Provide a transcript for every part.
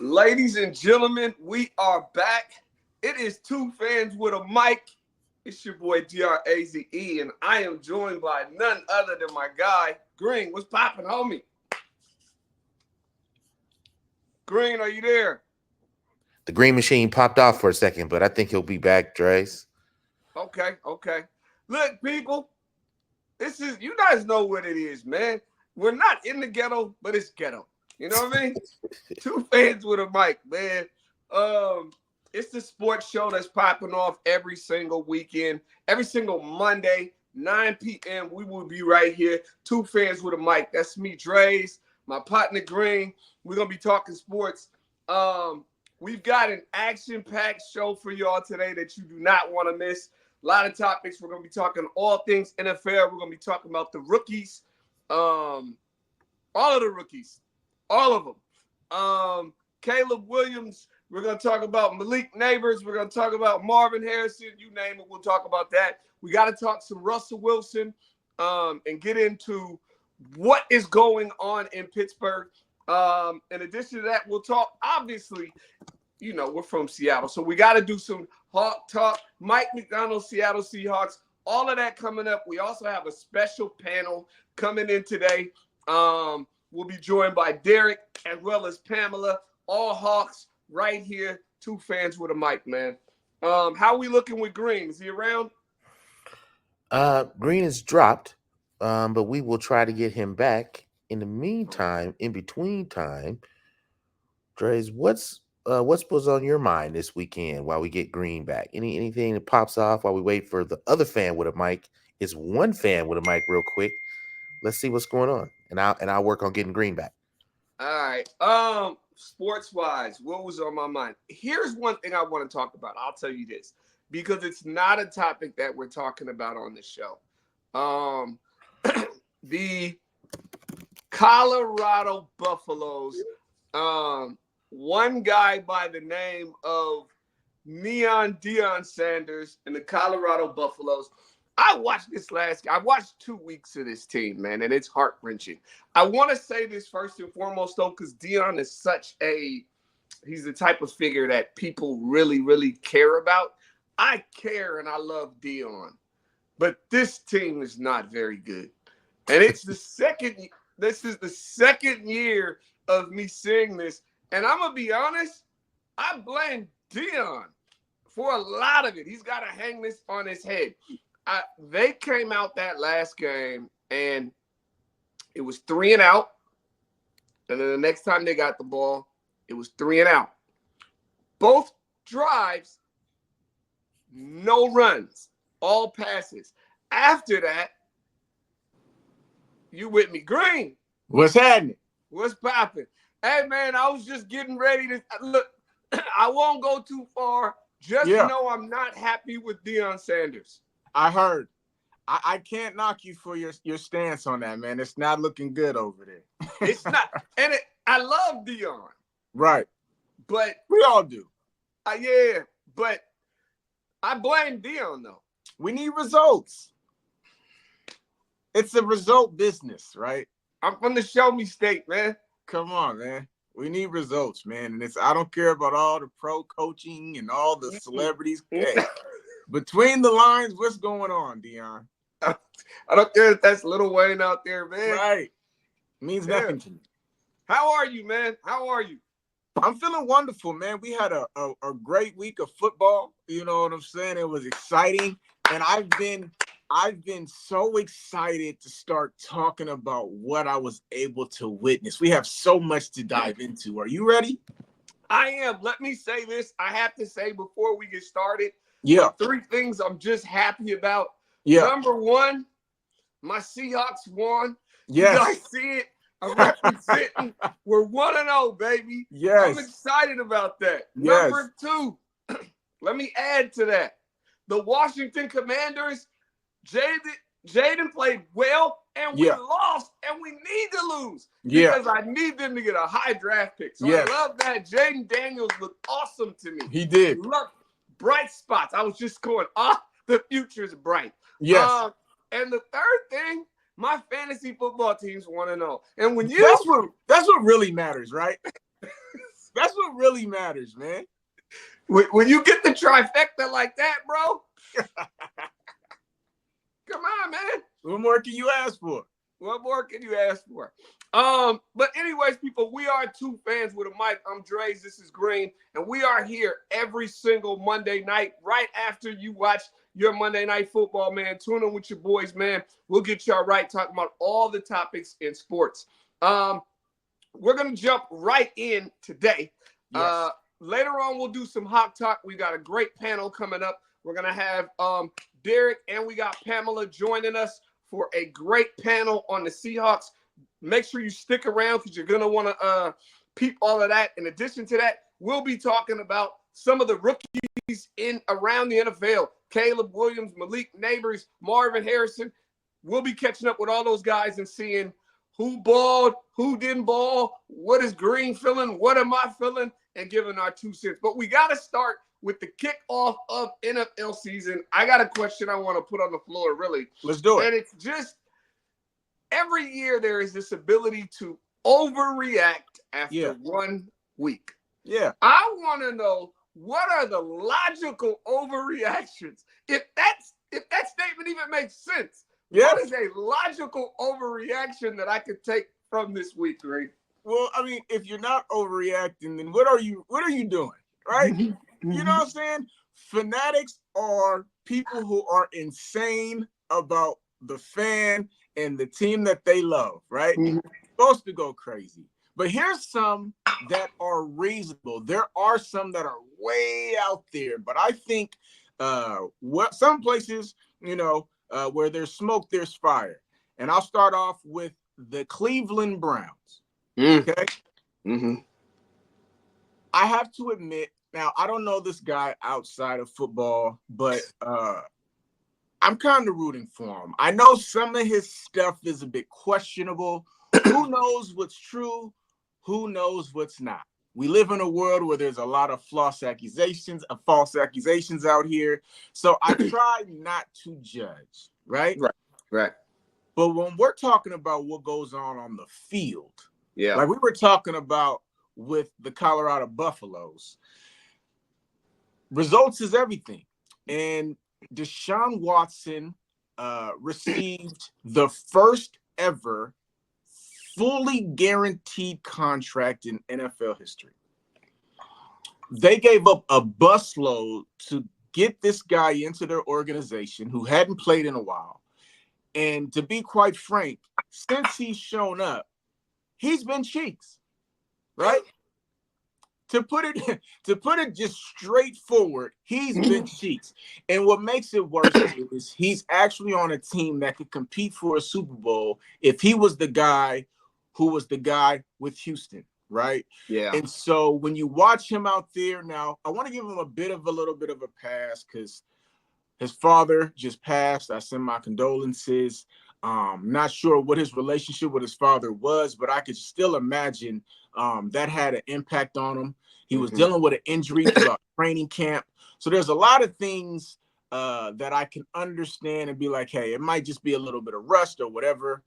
Ladies and gentlemen, we are back. It is Two Fans with a Mic. It's your boy Draze, and I am joined by none other than my guy, Green. What's poppin', homie? Green, are you there? The green machine popped off for a second, but I think he'll be back, Drace. Okay. Look, people, you guys know what it is, man. We're not in the ghetto, but it's ghetto. You know what I mean? Two Fans with a Mic, man. It's the sports show that's popping off every single weekend, every single Monday, 9 p.m. We will be right here. Two Fans with a Mic. That's me, Draze, my partner Green. We're gonna be talking sports. We've got an action-packed show for y'all today that you do not want to miss. A lot of topics. We're gonna be talking all things NFL. We're gonna be talking about the rookies, all of the rookies, all of them. Caleb Williams. We're going to talk about Malik Neighbors. We're going to talk about Marvin Harrison. You name it, we'll talk about that. We got to talk some Russell Wilson and get into what is going on in Pittsburgh. In addition to that, we'll talk, obviously, we're from Seattle, so we got to do some Hawk talk. Mike McDonald, Seattle Seahawks, all of that coming up. We also have a special panel coming in today. We'll be joined by Derek as well as Pamela, all Hawks. Right here, Two Fans with a Mic, man. How we looking with Green? Is he around? Green is dropped, but we will try to get him back. In the meantime, in between time, Drace, what's on your mind this weekend while we get Green back? Anything that pops off while we wait for the other fan with a mic? It's one fan with a mic, real quick. Let's see what's going on, and I'll work on getting Green back. All right. Sports-wise, what was on my mind? Here's one thing I want to talk about. I'll tell you this, because it's not a topic that we're talking about on the show. The Colorado Buffaloes, one guy by the name of Deion Sanders and the Colorado Buffaloes. I watched I watched 2 weeks of this team, man, and it's heart-wrenching. I want to say this first and foremost, though, because Deion is he's the type of figure that people really, really care about. I care and I love Deion, but this team is not very good. And this is the second year of me seeing this. And I'm going to be honest, I blame Deion for a lot of it. He's got to hang this on his head. They came out that last game, and it was 3 and out. And then the next time they got the ball, it was 3 and out. Both drives, no runs, all passes. After that, you with me, Green? What's happening? What's popping? Hey, man, I was just getting ready to look. I won't go too far. Just know I'm not happy with Deion Sanders. I heard. I can't knock you for your stance on that, man. It's not looking good over there. It's not. And I love Deion. Right. But we all do. Yeah, but I blame Deion, though. We need results. It's a result business, right? I'm from the show me state, man. Come on, man. We need results, man. And I don't care about all the pro coaching and all the celebrities. Hey, between the lines, what's going on, Deion? I don't care if that's Lil Wayne out there, man. Right. Means nothing to me. How are you, man? How are you? I'm feeling wonderful, man. We had a great week of football. You know what I'm saying? It was exciting. And I've been so excited to start talking about what I was able to witness. We have so much to dive into. Are you ready? I am. Let me say this. I have to say before we get started. Yeah. 3 things I'm just happy about. Yeah. Number 1, my Seahawks won. Yes. You guys see it? I'm representing. We're 1-0, baby. Yes. I'm excited about that. Yes. Number 2, let me add to that. The Washington Commanders, Jaden played well, and we lost, and we need to lose because I need them to get a high draft pick. So I love that. Jaden Daniels looked awesome to me. He did. Look, bright spots. I was just going, the future's bright. Yes. And the third thing, my fantasy football team's 1-0. And when you that's what really matters, right? That's what really matters, man. When you get the trifecta like that, bro, come on, man. What more can you ask for? What more can you ask for? But anyways, people, we are two fans with a mic. I'm Draze, this is Green, and we are here every single Monday night, right after you watch your Monday Night Football, man. Tune in with your boys, man. We'll get y'all right, talking about all the topics in sports. We're gonna jump right in today. Yes. Later on, we'll do some hot talk. We got a great panel coming up. We're gonna have Derek and we got Pamela joining us for a great panel on the Seahawks. Make sure you stick around because you're gonna want to peep all of that. In addition to that, we'll be talking about some of the rookies in around the NFL. Caleb Williams, Malik Neighbors, Marvin Harrison. We'll be catching up with all those guys and seeing who balled, who didn't ball, what is Green feeling, what am I feeling, and giving our 2 cents. But we got to start with the kickoff of NFL season. I got a question I want to put on the floor, really. Let's do it. And it's just every year there is this ability to overreact after 1 week. Yeah. I want to know, what are the logical overreactions? If that statement even makes sense. Yeah. What is a logical overreaction that I could take from this week, Greg? Well, I mean, if you're not overreacting, then what are you doing? Right? You know what I'm saying? Fanatics are people who are insane about the fan and the team that they love, right? Supposed to go crazy. But here's some that are reasonable. There are some that are way out there, but I think what some places, where there's smoke, there's fire. And I'll start off with the Cleveland Browns. Okay. I have to admit, now I don't know this guy outside of football, but I'm kind of rooting for him. I know some of his stuff is a bit questionable. Who knows what's true? Who knows what's not? We live in a world where there's a lot of false accusations out here. So I try not to judge, right? Right. But when we're talking about what goes on the field, yeah, like we were talking about with the Colorado Buffaloes, results is everything. And Deshaun Watson received the first ever fully guaranteed contract in NFL history. They gave up a busload to get this guy into their organization who hadn't played in a while. And to be quite frank, since he's shown up, he's been cheeks, right? To put it just straightforward, he's been cheeks. And what makes it worse is he's actually on a team that could compete for a Super Bowl if he was the guy who was the guy with Houston, right? Yeah. And so when you watch him out there now, I want to give him a little bit of a pass because his father just passed. I send my condolences. Not sure what his relationship with his father was, but I could still imagine that had an impact on him. He was dealing with an injury throughout training camp. So there's a lot of things that I can understand and be like, hey, it might just be a little bit of rust or whatever.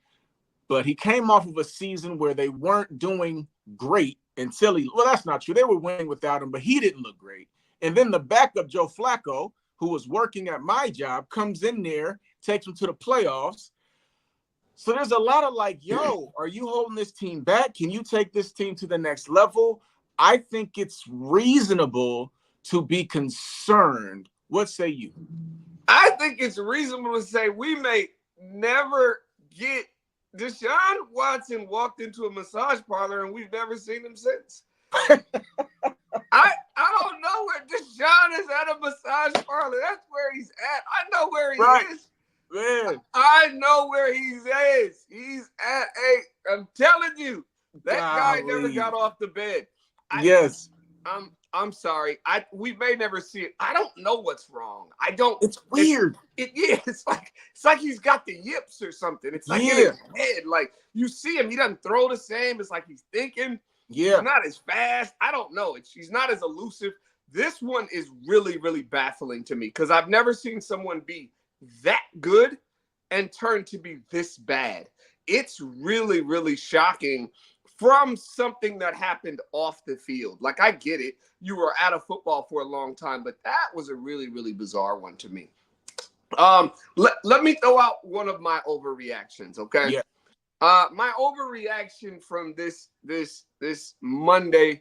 But he came off of a season where they weren't doing great until that's not true. They were winning without him, but he didn't look great. And then the backup, Joe Flacco, who was working at my job, comes in there, takes him to the playoffs. So there's a lot of like, yo, are you holding this team back? Can you take this team to the next level? I think it's reasonable to be concerned. What say you? I think it's reasonable to say we may never get Deshaun Watson walked into a massage parlor and we've never seen him since. I don't know where Deshaun is at a massage parlor. That's where he's at. I know where he is. Man. I know where he is. He's at I'm telling you, that guy never got off the bed. Yes. I'm sorry. We may never see it. I don't know what's wrong. I don't. It's weird. It's like he's got the yips or something. It's like in his head. Like you see him, he doesn't throw the same. It's like he's thinking. Yeah. He's not as fast. I don't know. He's not as elusive. This one is really, really baffling to me because I've never seen someone be that good and turn to be this bad. It's really, really shocking from something that happened off the field. Like, I get it. You were out of football for a long time, but that was a really, really bizarre one to me. Let me throw out one of my overreactions, okay? Yeah. My overreaction from this Monday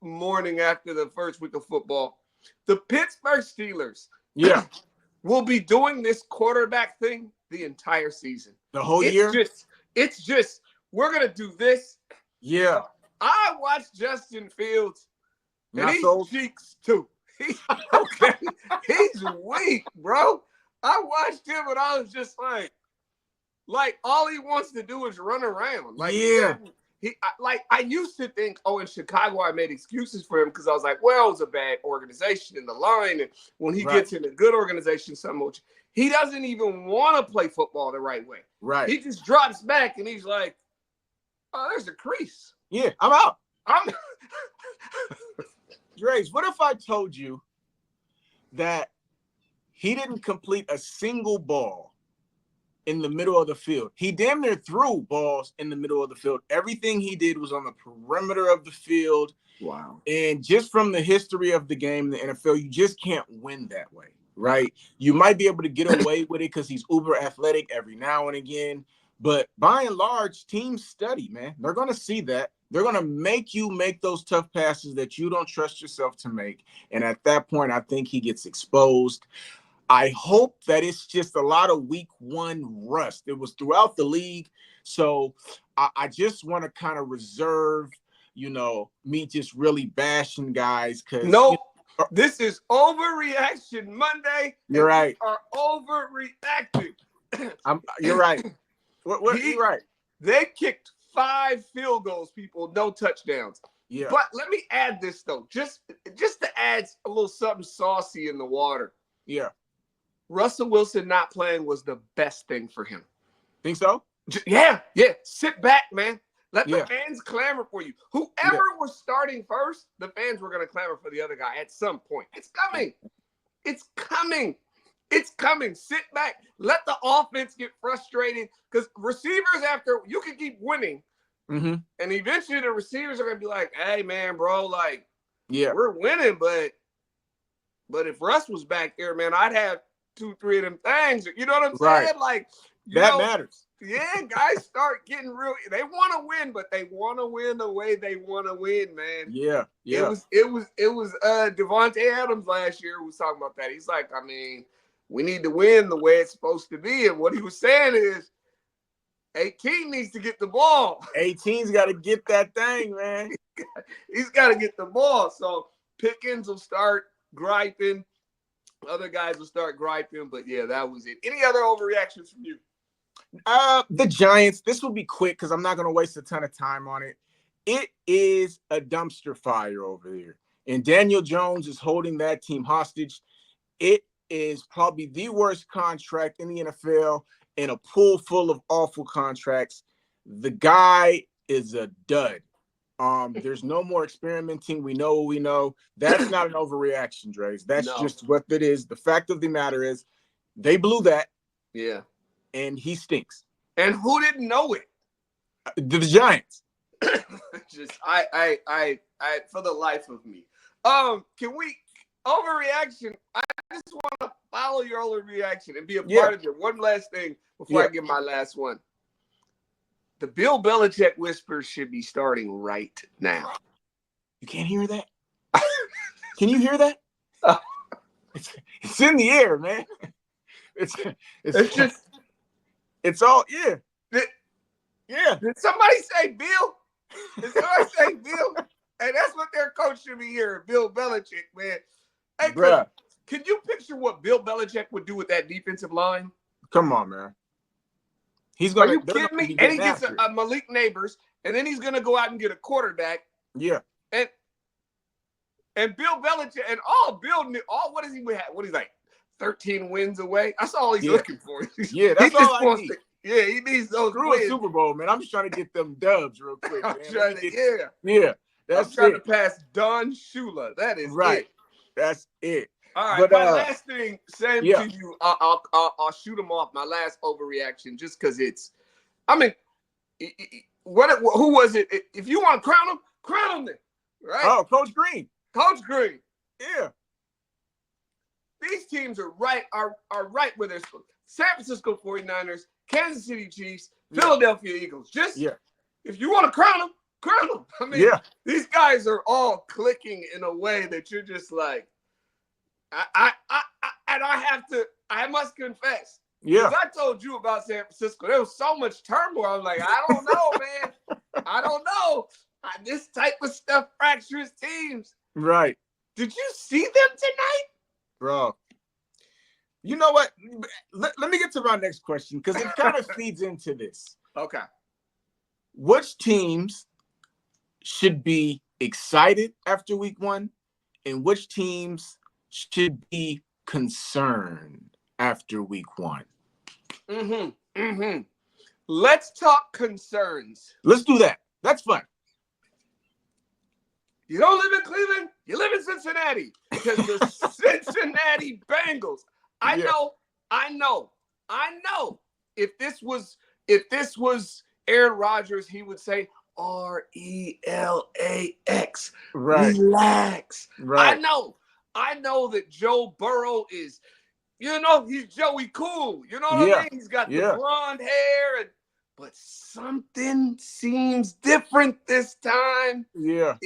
morning after the first week of football, the Pittsburgh Steelers will be doing this quarterback thing the entire season. The whole year? It's just, we're going to do this. Yeah. I watched Justin Fields, and he's cheeks too. Okay. He's weak, bro. I watched him, and I was just like all he wants to do is run around. Like, yeah. I used to think, in Chicago, I made excuses for him because I was like, well, it was a bad organization in the line. And when he gets in a good organization, he doesn't even want to play football the right way. Right. He just drops back and he's like, oh, there's a crease. Yeah, I'm out. Draze, what if I told you that he didn't complete a single ball in the middle of the field? He damn near threw balls in the middle of the field. Everything he did was on the perimeter of the field. Wow. And just from the history of the game in the NFL, you just can't win that way, right? You might be able to get away with it because he's uber athletic every now and again. But by and large, teams study, man. They're going to see that. They're going to make you make those tough passes that you don't trust yourself to make. And at that point, I think he gets exposed. I hope that it's just a lot of week one rust. It was throughout the league. So I just want to kind of reserve, me just really bashing guys. This is Overreaction Monday. You're right. We are overreacting. You're right. You're right. They kicked 5 field goals, people, no touchdowns. Yeah. But let me add this, though, just to add a little something saucy in the water. Yeah. Russell Wilson not playing was the best thing for him. Think so? Yeah. Sit back, man. Let the fans clamor for you. Whoever was starting first, the fans were going to clamor for the other guy at some point. It's coming. It's coming. It's coming. Sit back. Let the offense get frustrated because receivers, after you can keep winning, and eventually the receivers are going to be like, hey, man, bro, we're winning, but if Russ was back there, man, I'd have 2-3 of them things. You know what I'm saying? Right. That matters. Yeah, guys start getting real. They want to win, but they want to win the way they want to win, man. Yeah. It was Devontae Adams last year who was talking about that. He's like, we need to win the way it's supposed to be. And what he was saying is 18 needs to get the ball. 18's got to get that thing, man. He's got to get the ball. So Pickens will start griping. Other guys will start griping. But, yeah, that was it. Any other overreactions from you? The Giants. This will be quick because I'm not going to waste a ton of time on it. It is a dumpster fire over there. And Daniel Jones is holding that team hostage. It is probably the worst contract in the NFL and a pool full of awful contracts. The guy is a dud. There's no more experimenting. We know what we know. That's not an overreaction, Draze. That's just what it is. The fact of the matter is they blew that. Yeah. And he stinks. And who didn't know it? The Giants. I for the life of me. Can we overreaction? I just want to follow your overreaction and be a part of it. One last thing before I get my last one. The Bill Belichick whispers should be starting right now. You can't hear that? Can you hear that? It's in the air, man. It's just. It's all Did somebody say Bill? Did somebody say Bill? Hey, that's what their coach should be hearing, Bill Belichick, man. Hey, can you picture what Bill Belichick would do with that defensive line? Come on, man. Are you kidding me? And he gets a Malik Neighbors, and then he's going to go out and get a quarterback. Yeah. And Bill Belichick, and what does he have? What is he like? 13 wins away. That's all he's looking for. Yeah, that's all I need. He needs those wins. A Super Bowl, man. I'm just trying to get them dubs real quick. I'm trying to pass Don Shula. That is it. That's it. All right, my last thing, same to you. I'll shoot him off. My last overreaction, just because Who was it? If you want to crown him then, right? Oh, Coach Green. Coach Green. Yeah. These teams are right where they're supposed. San Francisco 49ers, Kansas City Chiefs, Philadelphia Eagles. Just if you want to crown them, crown them. I mean, these guys are all clicking in a way that you're just like, I must confess. Yeah. Because I told you about San Francisco. There was so much turmoil. I'm like, I don't know, man. I don't know. This type of stuff fractures teams. Right. Did you see them tonight? Bro. You know what? Let me get to my next question because it kind of feeds into this. Okay. Which teams should be excited after week 1 and which teams should be concerned after week 1? Let's talk concerns. Let's do that. That's fun. You don't live in Cleveland, you live in Cincinnati. Because the Cincinnati Bengals. I know. If this was Aaron Rodgers, he would say RELAX. Right. Relax. Right. I know that Joe Burrow is, he's Joey Cool. You know what I mean? He's got the blonde hair, but something seems different this time. Yeah.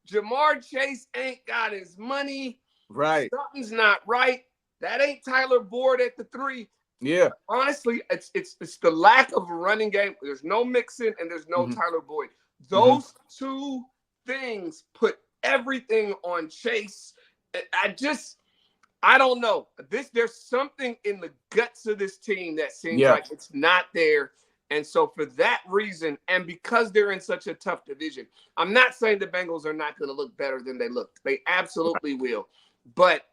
Jamar Chase ain't got his money. Right. Something's not right. That ain't Tyler Boyd at the 3. Yeah. Honestly, it's the lack of a running game. There's no Mixon and there's no Tyler Boyd. Those two things put everything on Chase. I don't know. There's something in the guts of this team that seems like it's not there. And so for that reason, and because they're in such a tough division, I'm not saying the Bengals are not going to look better than they looked. They absolutely will. But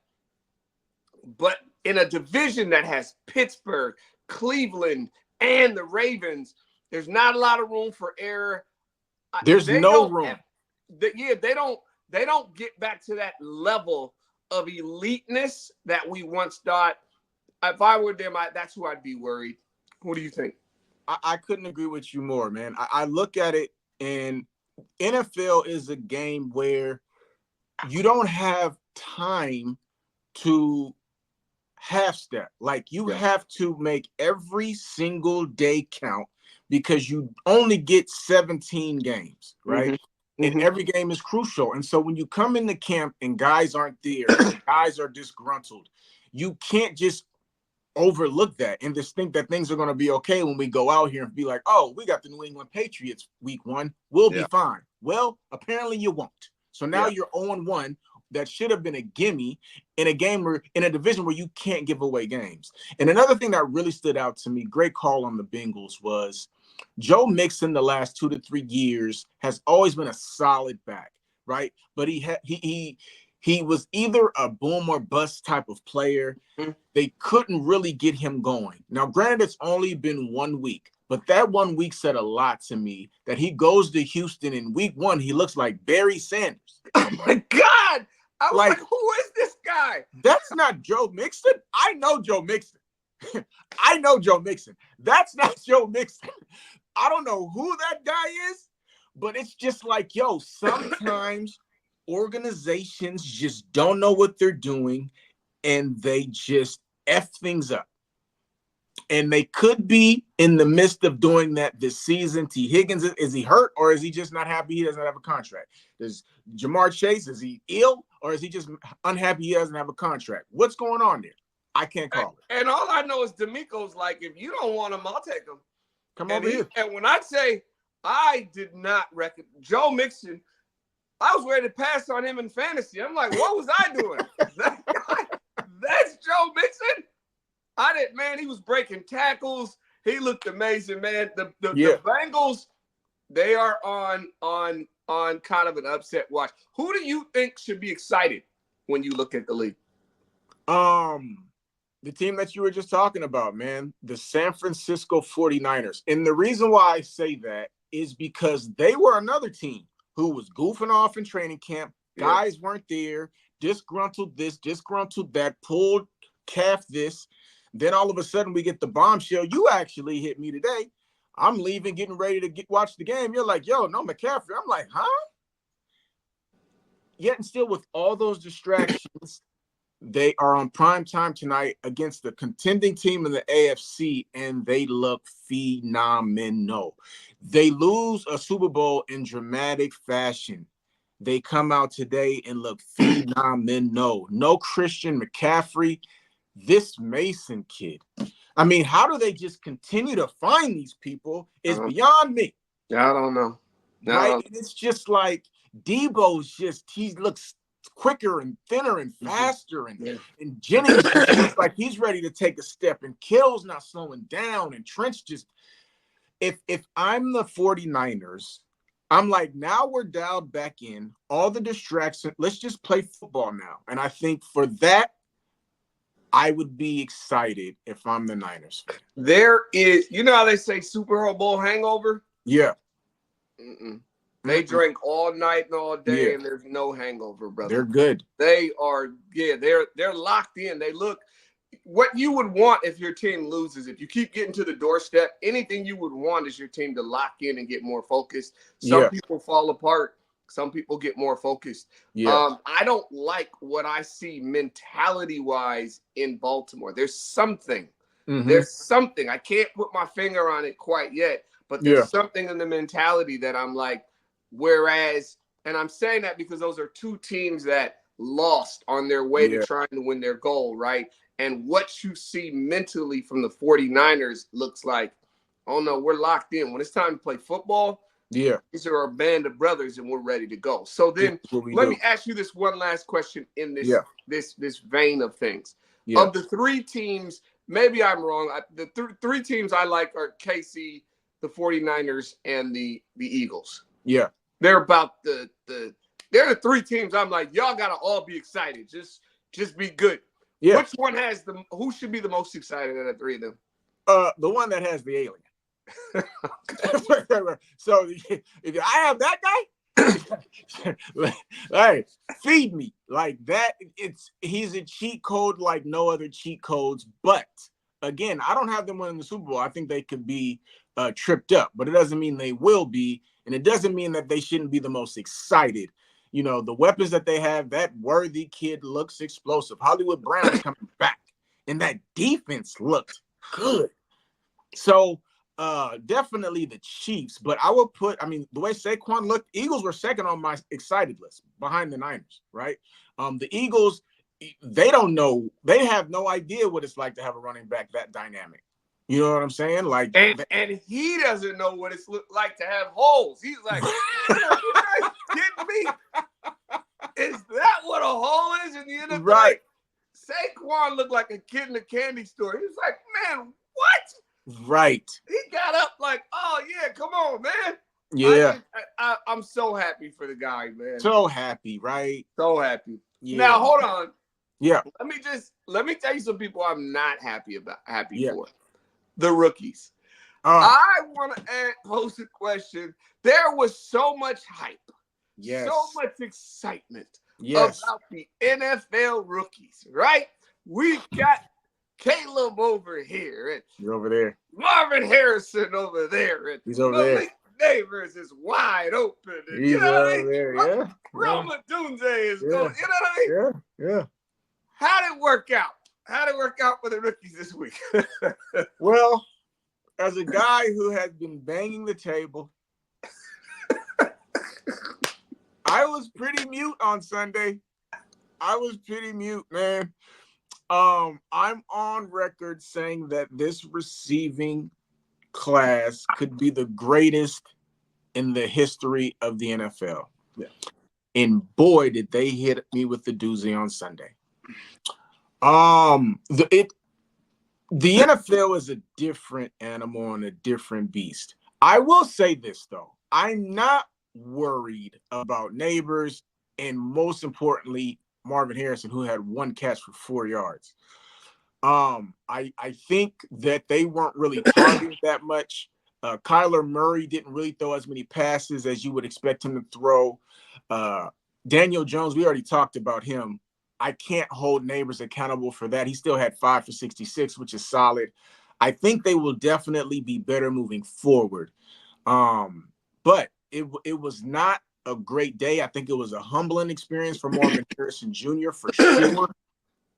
in a division that has Pittsburgh, Cleveland, and the Ravens, there's not a lot of room for error. There's no room. They don't get back to that level of eliteness that we once thought. If I were them, that's who I'd be worried. What do you think? I couldn't agree with you more, man. I look at it, and NFL is a game where you don't have time to half step. Like you have to make every single day count because you only get 17 games, right? And every game is crucial. And so when you come into camp and guys aren't there, guys are disgruntled, you can't just overlook that and just think that things are going to be okay when we go out here and be like, oh, we got the New England Patriots week 1. We'll be fine. Well, apparently you won't. So now you're 0-1. That should have been a gimme in a game where in a division where you can't give away games. And another thing that really stood out to me, great call on the Bengals, was Joe Mixon the last 2 to 3 years has always been a solid back, right? But he was either a boom or bust type of player. They couldn't really get him going. Now, granted, it's only been 1 week, but that 1 week said a lot to me that he goes to Houston in week 1. He looks like Barry Sanders. Oh my God. I was like, who is this guy? That's not Joe Mixon. I know Joe Mixon. I know Joe Mixon. That's not Joe Mixon. I don't know who that guy is, but it's just like, sometimes organizations just don't know what they're doing and they just F things up. And they could be in the midst of doing that this season. T. Higgins, is he hurt or is he just not happy he doesn't have a contract? Does Jamar Chase, is he ill or is he just unhappy he doesn't have a contract? What's going on there? I can't call it. And all I know is D'Amico's like, if you don't want him, I'll take him. Come over here. And when I say I did not reckon Joe Mixon, I was ready to pass on him in fantasy. I'm like, what was I doing? That's Joe Mixon? I didn't, man. He was breaking tackles. He looked amazing, man. The Bengals, they are on kind of an upset watch. Who do you think should be excited when you look at the league? The team that you were just talking about, man, the San Francisco 49ers. And the reason why I say that is because they were another team who was goofing off in training camp. Guys weren't there, disgruntled this, disgruntled that, pulled calf this. Then all of a sudden we get the bombshell. You actually hit me today. I'm leaving, getting ready to watch the game. You're like, yo, no McCaffrey. I'm like, huh? Yet and still, with all those distractions, they are on prime time tonight against the contending team in the AFC, and they look phenomenal. They lose a Super Bowl in dramatic fashion. They come out today and look phenomenal. No Christian McCaffrey. This Mason kid. I mean, how do they just continue to find these people is beyond me. I don't know. Right? And it's just like Debo's he looks quicker and thinner and faster. And Jennings just looks like he's ready to take a step. And Kittle's not slowing down. And Trench just, if I'm the 49ers, I'm like, now we're dialed back in. All the distractions. Let's just play football now. And I think for that, I would be excited if I'm the Niners. There is, you know how they say Super Bowl hangover? Yeah. They drink all night and all day, and there's no hangover, brother. They're good. They are, they're locked in. They look what you would want if your team loses. If you keep getting to the doorstep, anything you would want is your team to lock in and get more focused. Some people fall apart. Some people get more focused. I don't like what I see mentality-wise in Baltimore. There's something. There's something. I can't put my finger on it quite yet, but there's something in the mentality that I'm like, whereas, and I'm saying that because those are two teams that lost on their way to trying to win their goal, right? And what you see mentally from the 49ers looks like, oh no, we're locked in. When it's time to play football, these are a band of brothers and we're ready to go. So then let me ask you this one last question in this vein of things. Of the three teams, maybe I'm wrong. The three teams I like are KC, the 49ers, and the Eagles. They're about they're the three teams I'm like, y'all gotta all be excited. Just be good. Which one who should be the most excited out of the three of them? The one that has the alien. So if I have that guy, hey, feed me like that. He's a cheat code like no other cheat codes. But again, I don't have them winning the Super Bowl. I think they could be tripped up, but it doesn't mean they will be, and it doesn't mean that they shouldn't be the most excited. You know, the weapons that they have, that Worthy kid looks explosive. Hollywood Brown's coming back, and that defense looked good. So definitely the Chiefs, but I will put, the way Saquon looked, Eagles were second on my excited list behind the Niners, right? The Eagles, they don't know, they have no idea what it's like to have a running back that dynamic. You know what I'm saying? Like, and he doesn't know what it's like to have holes. He's like, you guys kidding me? Is that what a hole is in the NFL? Right. Saquon looked like a kid in a candy store. He was like, man, what? Right. He got up like, oh yeah, come on, man. Yeah. I'm so happy for the guy, man. So happy, right? So happy. Yeah. Now hold on. Yeah. Let me tell you some people I'm not happy for. The rookies. I want to pose a question. There was so much hype. So much excitement about the NFL rookies, right? We've got Caleb over here. And he's over there. Marvin Harrison over there. And he's over there. Neighbors is wide open. And, he's you know over there, Roma Dunze is going. You know what I mean? Yeah. How did it work out? How did it work out for the rookies this week? Well, as a guy who has been banging the table, I was pretty mute on Sunday. I was pretty mute, man. I'm on record saying that this receiving class could be the greatest in the history of the NFL. Yeah. And boy, did they hit me with the doozy on Sunday. The NFL is a different animal and a different beast. I will say this, though. I'm not worried about Neighbors and, most importantly, Marvin Harrison, who had one catch for 4 yards. I think that they weren't really targeted that much. Kyler Murray didn't really throw as many passes as you would expect him to throw. Daniel Jones, we already talked about him. I can't hold Neighbors accountable for that. He still had 5 for 66, which is solid. I think they will definitely be better moving forward. But it was not a great day. I think it was a humbling experience for Marvin Harrison Jr. for sure.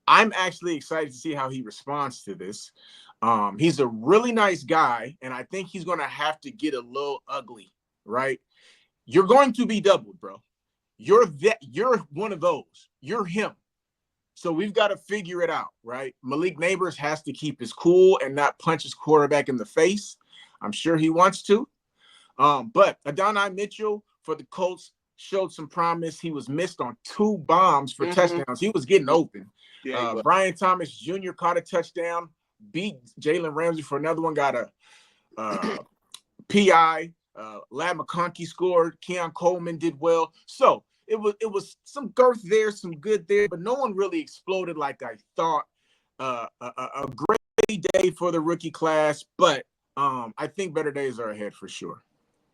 I'm actually excited to see how he responds to this. He's a really nice guy, and I think he's going to have to get a little ugly, right? You're going to be doubled, bro. You're one of those. You're him. So we've got to figure it out, right? Malik Neighbors has to keep his cool and not punch his quarterback in the face. I'm sure he wants to. But Adonai Mitchell for the Colts showed some promise. He was missed on 2 bombs for touchdowns. He was getting open. Yeah, Brian Thomas Jr. caught a touchdown, beat Jalen Ramsey for another one, got a PI. Lad McConkey scored. Keon Coleman did well. So it was some girth there, some good there, but no one really exploded like I thought. A great day for the rookie class, but I think better days are ahead for sure.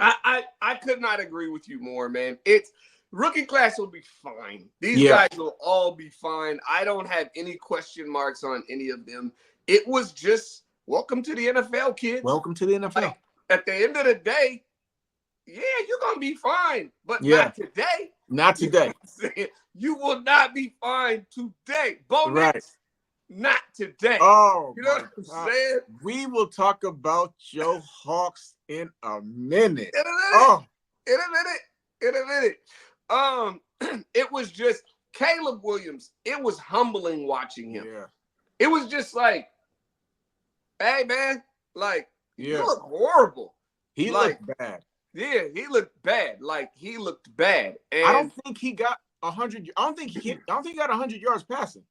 I could not agree with you more, man. It's rookie class will be fine. These guys will all be fine. I don't have any question marks on any of them. It was just welcome to the NFL, kids. Welcome to the NFL. Like, at the end of the day, yeah, you're gonna be fine, but not today. Not today. You will not be fine today. Bo Nix, not today. Oh, you know what I'm saying? We will talk about Joe Hawks in a minute. In a minute. It was just Caleb Williams. It was humbling watching him. Yeah. It was just like, hey man, like you look horrible. He looked bad. Yeah, he looked bad. Like he looked bad. And I don't think he got 100. I don't think he got 100 yards passing.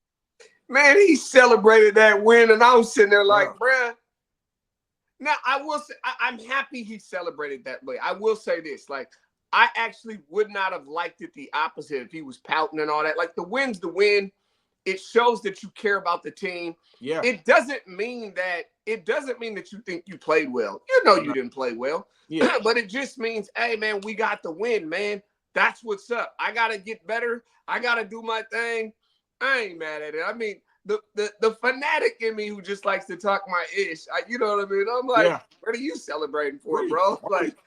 Man, he celebrated that win, and I was sitting there like, bruh. Now I will say I'm happy he celebrated that way. I will say this, like, I actually would not have liked it the opposite if he was pouting and all that. Like the win's the win. It shows that you care about the team. Yeah. It doesn't mean that you think you played well. You know you didn't play well. Yeah. But it just means, hey man, we got the win, man. That's what's up. I gotta get better. I gotta do my thing. I ain't mad at it. I mean, the fanatic in me who just likes to talk my ish. You know what I mean? I'm like, what are you celebrating for, bro? Like,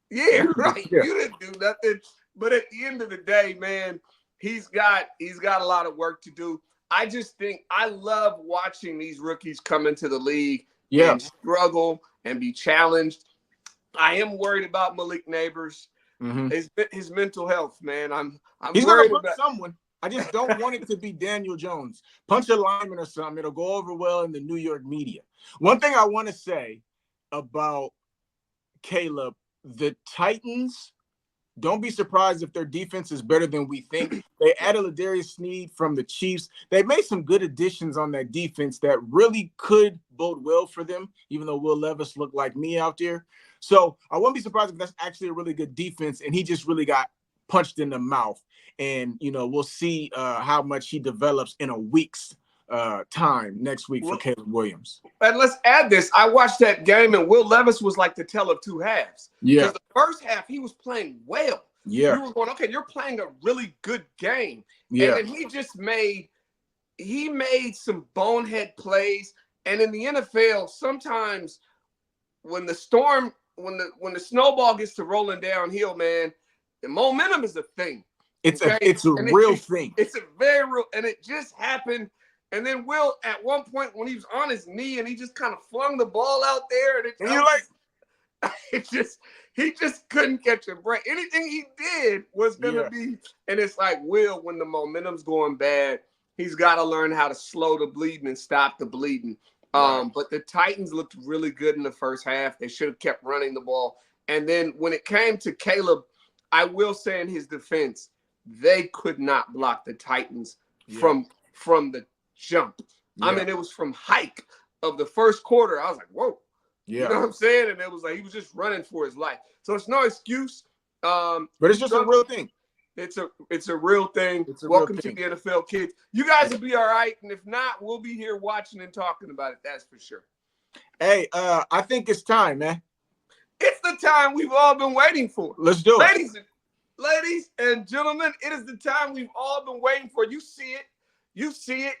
yeah, right. Yeah. You didn't do nothing. But at the end of the day, man, he's got a lot of work to do. I just think I love watching these rookies come into the league and struggle and be challenged. I am worried about Malik Neighbors. His mental health, man. He's worried about someone. I just don't want it to be Daniel Jones. Punch a lineman or something. It'll go over well in the New York media. One thing I want to say about Caleb, the Titans, don't be surprised if their defense is better than we think. They added Ladarius Sneed from the Chiefs. They made some good additions on that defense that really could bode well for them, even though Will Levis looked like me out there. So I wouldn't be surprised if that's actually a really good defense, and he just really got punched in the mouth. And, we'll see how much he develops in a week's time next week for Caleb Williams. And let's add this. I watched that game, and Will Levis was like the tell of two halves. Yeah. Because the first half, he was playing well. Yeah. You were going, okay, you're playing a really good game. Yeah. And then he made some bonehead plays. And in the NFL, sometimes when the snowball gets to rolling downhill, man, the momentum is a thing. It's a real thing. It's a very real, and it just happened. And then Will, at one point, when he was on his knee and he just kind of flung the ball out there, and you're like, he just couldn't catch a break. Anything he did was gonna be, and it's like, Will, when the momentum's going bad, he's got to learn how to slow the bleeding and stop the bleeding. But the Titans looked really good in the first half. They should have kept running the ball. And then when it came to Caleb, I will say in his defense, they could not block the Titans from the jump. I mean, it was from hike of the first quarter. I was like, whoa. You know what I'm saying? And it was like he was just running for his life. So it's no excuse. But it's just a real thing. It's a real thing. Welcome to the NFL, kids. You guys will be all right. And if not, we'll be here watching and talking about it. That's for sure. Hey, I think it's time, man. It's the time we've all been waiting for. Let's do it. Ladies and gentlemen, it is the time we've all been waiting for. You see it. You see it.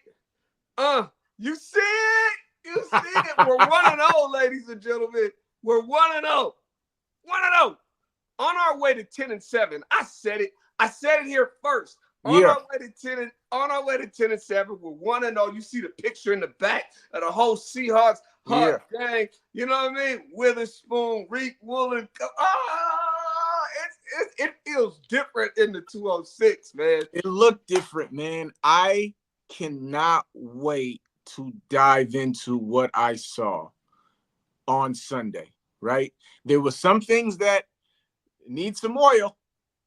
You see it. You see it? We're 1-0, ladies and gentlemen. We're 1-0. 1-0. On our way to 10-7. I said it. I said it here first. On our way to 10-7, we're 1-0. You see the picture in the back of the whole Seahawks gang. You know what I mean? Witherspoon, Reek, Woolen. It feels different in the 206, man. It looked different, man. I cannot wait to dive into what I saw on Sunday, right? There was some things that need some oil,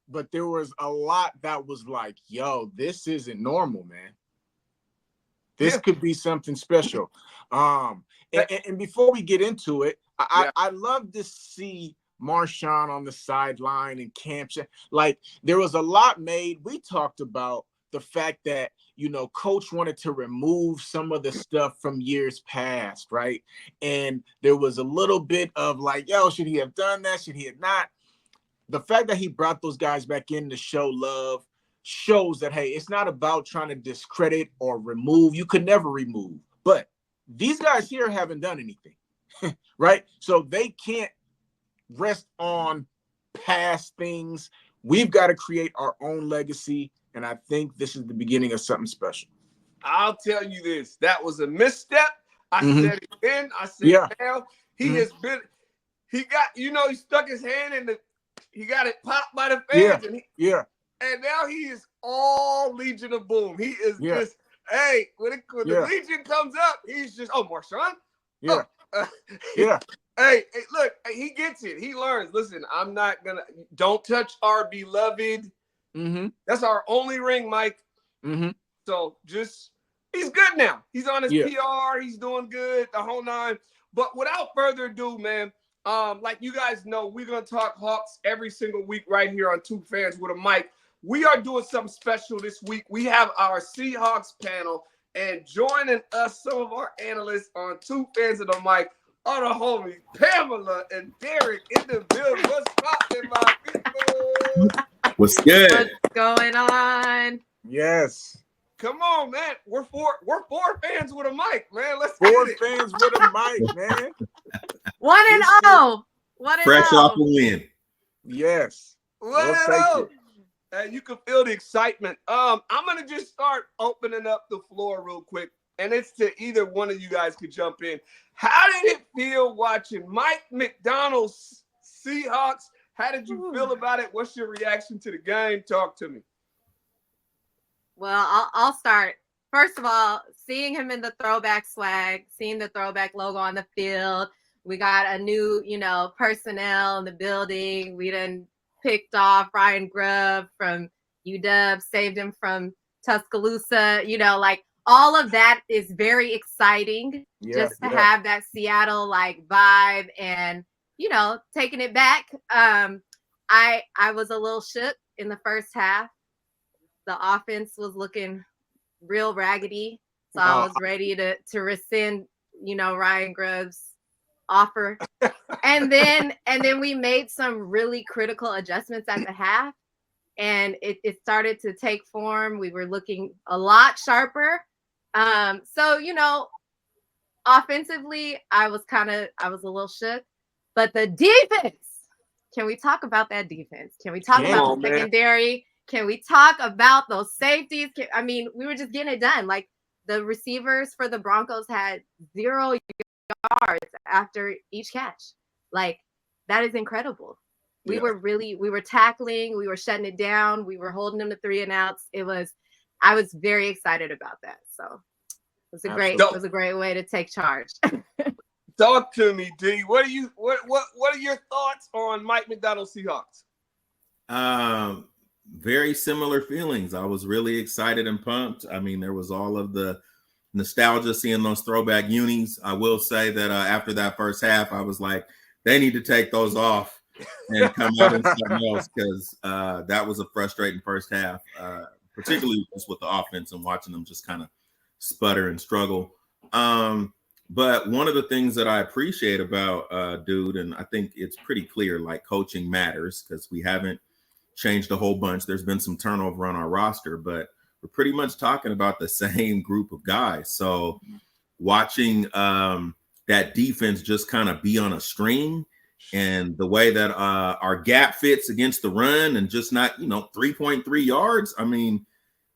but there was a lot that was like, yo, this isn't normal, man. This could be something special. And before we get into it, I love to see Marshawn on the sideline and camp. Like, there was a lot made. We talked about the fact that, you know, coach wanted to remove some of the stuff from years past, right? And there was a little bit of like, yo, should he have done that? Should he have not? The fact that he brought those guys back in to show love shows that, hey, it's not about trying to discredit or remove. You could never remove. But these guys here haven't done anything, right? So they can't rest on past things. We've got to create our own legacy. And I think this is the beginning of something special. I'll tell you this. That was a misstep. I said it then. I said it now. He has been, he stuck his hand in the, he got it popped by the fans. And now he is all Legion of Boom. He is just, hey, when the Legion comes up, he's just, oh, Marshawn? Hey, look, he gets it. He learns. Listen, I'm not going to, don't touch our beloved. That's our only ring, Mike. So just, he's good now. He's on his PR. He's doing good, the whole nine. But without further ado, man, like you guys know, we're going to talk Hawks every single week right here on Two Fans with a Mic. We are doing something special this week. We have our Seahawks panel, and joining us, some of our analysts on Two Fans of the Mic are the homies Pamela and Derek in the building. What's poppin', my people? What's good? What's going on? Yes. Come on, man. We're four fans with a mic, man. Let's four get it. fans with a mic, man. 1-0. 1-0. Fresh off a win. Yes. 1-0. And you can feel the excitement. I'm gonna just start opening up the floor real quick, and it's to either one of you guys could jump in. How did it feel watching Mike McDonald's Seahawks? How did you feel about it? What's your reaction to the game? Talk to me. Well, I'll start. First of all, seeing him in the throwback swag, seeing the throwback logo on the field. We got a new, personnel in the building. We done picked off Ryan Grubb from UW, saved him from Tuscaloosa. Like all of that is very exciting just to have that Seattle like vibe and, taking it back. I was a little shook in the first half. The offense was looking real raggedy. So I was ready to rescind, Ryan Grubb's offer. and then we made some really critical adjustments at the half. And it started to take form. We were looking a lot sharper. So, offensively, I was a little shook. But the defense, can we talk about that defense? Can we talk about the secondary? Can we talk about those safeties? We were just getting it done. Like the receivers for the Broncos had 0 yards after each catch. Like that is incredible. We were tackling, we were shutting it down, we were holding them to 3 and outs. I was very excited about that. So it was a great way to take charge. Talk to me, D. What are your thoughts on Mike McDonald's Seahawks? Very similar feelings. I was really excited and pumped. There was all of the nostalgia seeing those throwback unis. I will say that after that first half, I was like, they need to take those off and come out in something else because that was a frustrating first half, particularly just with the offense and watching them just kind of sputter and struggle. But one of the things that I appreciate about Dude, and I think it's pretty clear, like coaching matters because we haven't changed a whole bunch. There's been some turnover on our roster, but we're pretty much talking about the same group of guys. So watching that defense just kind of be on a string, and the way that our gap fits against the run and just not, 3.3 yards. I mean,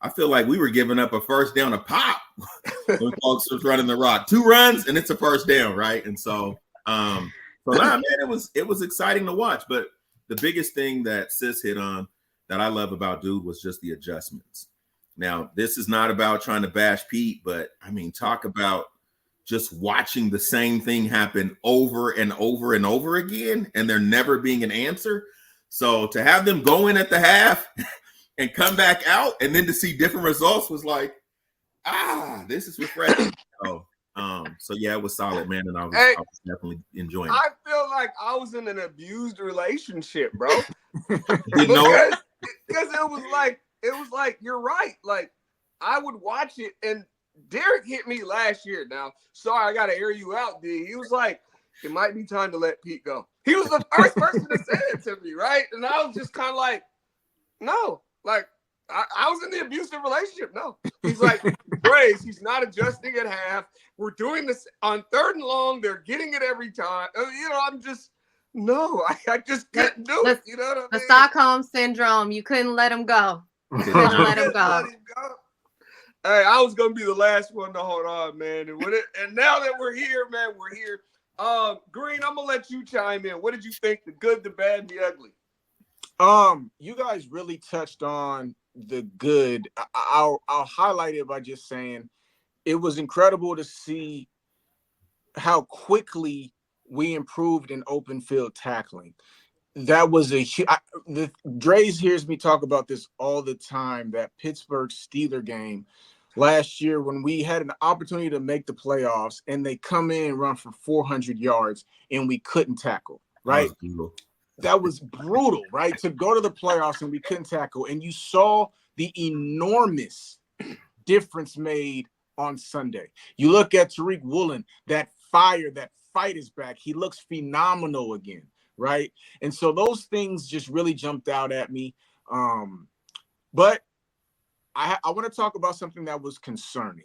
I feel like we were giving up a first down a pop when folks was running the rock. 2 runs and it's a first down, right? And so man, it was exciting to watch. But the biggest thing that Sis hit on that I love about Dude was just the adjustments. Now, this is not about trying to bash Pete, but I mean, talk about just watching the same thing happen over and over and over again, and there never being an answer. So to have them go in at the half and come back out, and then to see different results was like, this is refreshing. So yeah, it was solid, man, and I was definitely enjoying it. I feel like I was in an abused relationship, bro. You know, because it was like you're right. Like I would watch it, and Derek hit me last year. Now, sorry, I gotta air you out, D. He was like, it might be time to let Pete go. He was the first person to say it to me, right? And I was just kind of like, no, like I was in the abusive relationship. No, he's like, Draze, he's not adjusting at half. We're doing this on 3rd and long. They're getting it every time. I'm just, no, I just couldn't do it. You know what I mean? The Stockholm syndrome. You couldn't let him go. You couldn't let him go. Hey, I was gonna be the last one to hold on, man. And now that we're here, man, we're here. Green, I'm gonna let you chime in. What did you think? The good, the bad, the ugly. You guys really touched on the good. I'll highlight it by just saying it was incredible to see how quickly we improved in open field tackling. That was Draze hears me talk about this all the time. That Pittsburgh Steeler game last year when we had an opportunity to make the playoffs and they come in and run for 400 yards and we couldn't tackle, right? That was brutal, right? To go to the playoffs and we couldn't tackle. And you saw the enormous difference made on Sunday. You look at Tariq Woolen, that fight is back. He looks phenomenal again, right? And so those things just really jumped out at me. But I want to talk about something that was concerning.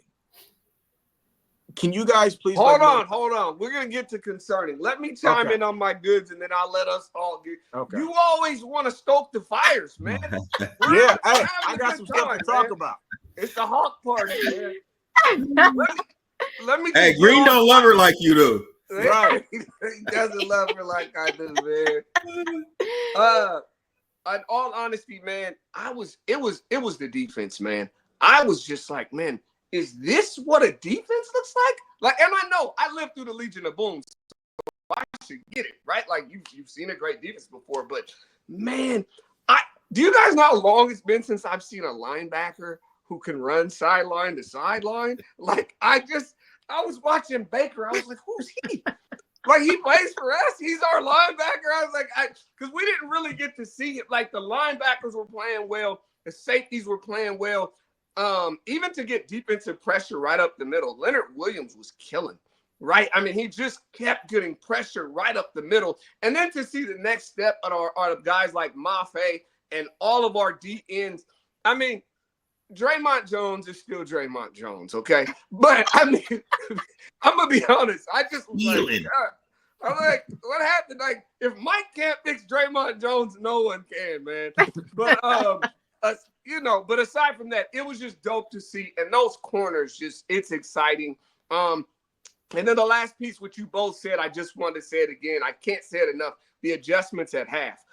Can you guys please hold on? We're gonna get to concerning. Let me chime in on my goods, and then I'll let us all get. Okay. You always want to stoke the fires, man. I got some stuff to talk about. It's the Hawk party, man. let me. Hey, Green don't love her like you do. Right. He doesn't love her like I do, man. In all honesty, man, it was the defense, man. I was just like, man, is this what a defense looks like? And I know I lived through the Legion of Boom, so I should get it, right? Like you've seen a great defense before, but man, do you guys know how long it's been since I've seen a linebacker who can run sideline to sideline? Like I was watching Baker, I was like, who's he? Like he plays for us. He's our linebacker. I was like, because we didn't really get to see it. Like the linebackers were playing well, the safeties were playing well. Even to get defensive pressure right up the middle, Leonard Williams was killing, right? I mean, he just kept getting pressure right up the middle. And then to see the next step are guys like Mafe and all of our D ends. I mean, Draymond Jones is still Draymond Jones, okay? But I mean, I'm gonna be honest. I just was like, God. I'm like, what happened? Like, if Mike can't fix Draymond Jones, no one can, man. But but aside from that, it was just dope to see. And those corners, it's exciting. And then the last piece, which you both said, I just wanted to say it again. I can't say it enough. The adjustments at half.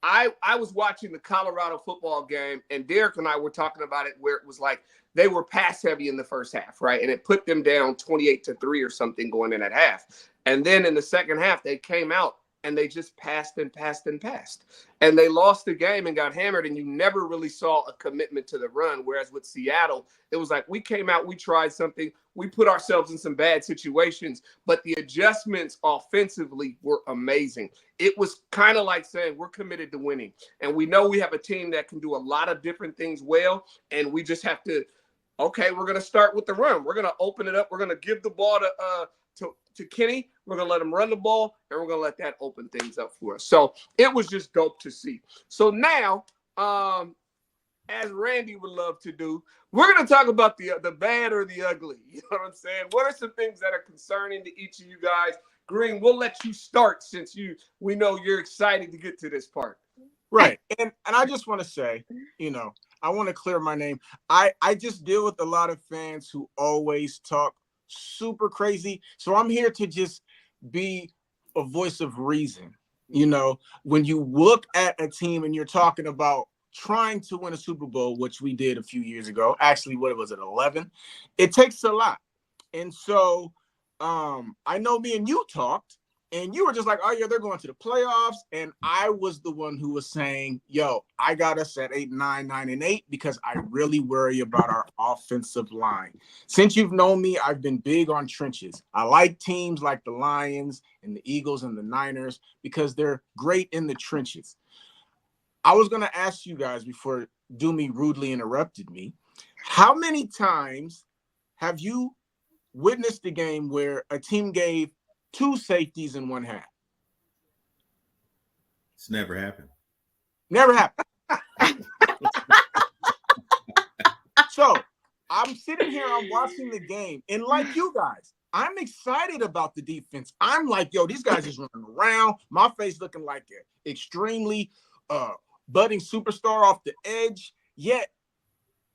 I was watching the Colorado football game, and Derek and I were talking about it where it was like they were pass heavy in the first half, right? And it put them down 28-3 or something going in at half. And then in the second half, they came out and they just passed and passed and passed. And they lost the game and got hammered, and you never really saw a commitment to the run. Whereas with Seattle, it was like we came out, we tried something, we put ourselves in some bad situations, but the adjustments offensively were amazing. It was kind of like saying we're committed to winning. And we know we have a team that can do a lot of different things well, and we just have to, okay, we're going to start with the run. We're going to open it up. We're going to give the ball to Kenny. We're going to let him run the ball, and we're going to let that open things up for us. So it was just dope to see. So now as Randy would love to do, we're going to talk about the bad or the ugly. You know what I'm saying? What are some things that are concerning to each of you guys? Green, we'll let you start since we know you're excited to get to this part. Right. And I just want to say, I want to clear my name. I just deal with a lot of fans who always talk super crazy. So I'm here to just be a voice of reason. When you look at a team and you're talking about trying to win a Super Bowl, which we did a few years ago, actually, what was it, 11? It takes a lot. And so I know me and you talked, and you were just like, oh, yeah, they're going to the playoffs. And I was the one who was saying, yo, I got us at 8, 9, 9, and 8 because I really worry about our offensive line. Since you've known me, I've been big on trenches. I like teams like the Lions and the Eagles and the Niners because they're great in the trenches. I was going to ask you guys before Doomy rudely interrupted me, how many times have you witnessed a game where a team gave 2 safeties in one half? It's never happened. Never happened. So I'm sitting here, I'm watching the game, and like you guys, I'm excited about the defense. I'm like, yo, these guys is running around. My face looking like an extremely budding superstar off the edge. Yet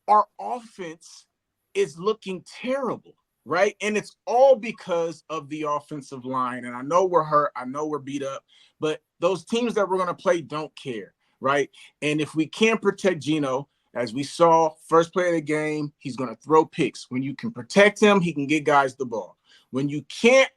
our offense is looking terrible. Right. And it's all because of the offensive line. And I know we're hurt. I know we're beat up, but those teams that we're going to play don't care. Right. And if we can't protect Geno, as we saw first play of the game, he's going to throw picks. When you can protect him, he can get guys the ball. When you can't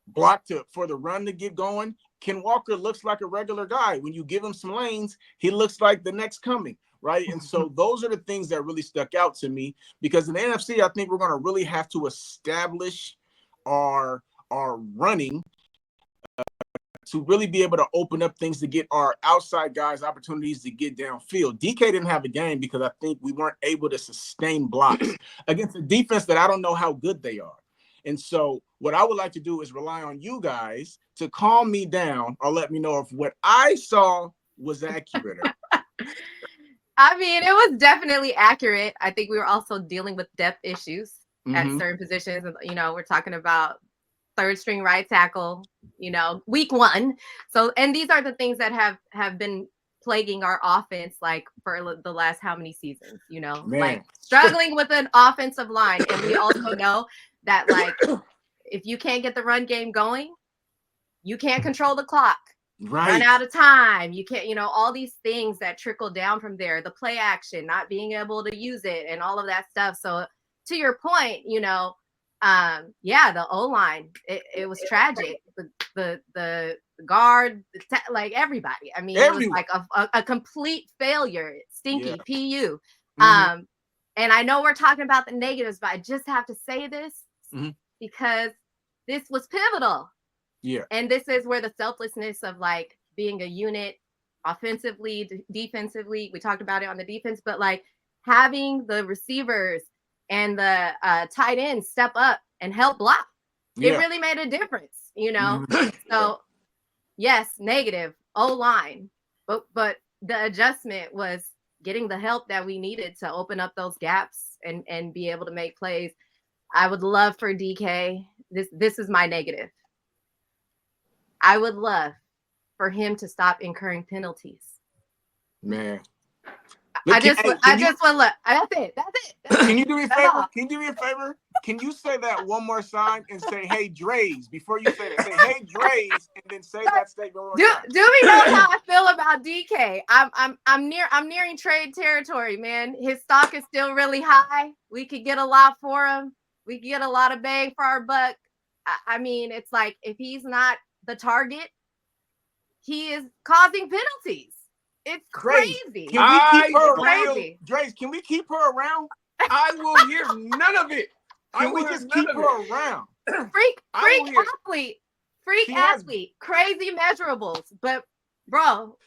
block for the run to get going, Ken Walker looks like a regular guy. When you give him some lanes, he looks like the next coming. Right. And so those are the things that really stuck out to me, because in the NFC, I think we're going to really have to establish our running to really be able to open up things to get our outside guys opportunities to get downfield. DK didn't have a game because I think we weren't able to sustain blocks against a defense that I don't know how good they are. And so what I would like to do is rely on you guys to calm me down or let me know if what I saw was accurate. I mean, it was definitely accurate. I think we were also dealing with depth issues at certain positions. We're talking about third string right tackle, week 1. So, and these are the things that have been plaguing our offense, like for the last how many seasons, like struggling with an offensive line. And we also know that, like, if you can't get the run game going, you can't control the clock. Right. Run out of time. You can't, all these things that trickle down from there, the play action, not being able to use it and all of that stuff. So to your point, the O-line, it was tragic. The guard, like everybody. I mean, It was like a complete failure. Stinky PU. And I know we're talking about the negatives, but I just have to say this because this was pivotal. Yeah. And this is where the selflessness of, like, being a unit offensively, defensively, we talked about it on the defense, but like having the receivers and the tight ends step up and help block. It really made a difference, So yes, negative O-line, but the adjustment was getting the help that we needed to open up those gaps and be able to make plays. I would love for DK. This is my negative. I would love for him to stop incurring penalties. Man. Look, that's it. Can you do me a favor? Can you say that one more time and say, hey, Draze, before you say that? Say, hey, Draze, and then say that statement one more time. Do we know how I feel about DK? I'm nearing trade territory, man. His stock is still really high. We could get a lot for him. We could get a lot of bang for our buck. I mean, it's like, if he's not the target, he is causing penalties. It's crazy. Can we keep her around? Draze, can we keep her around? I will hear none of it. Can we just keep her around? Freak athlete, crazy measurables, but bro,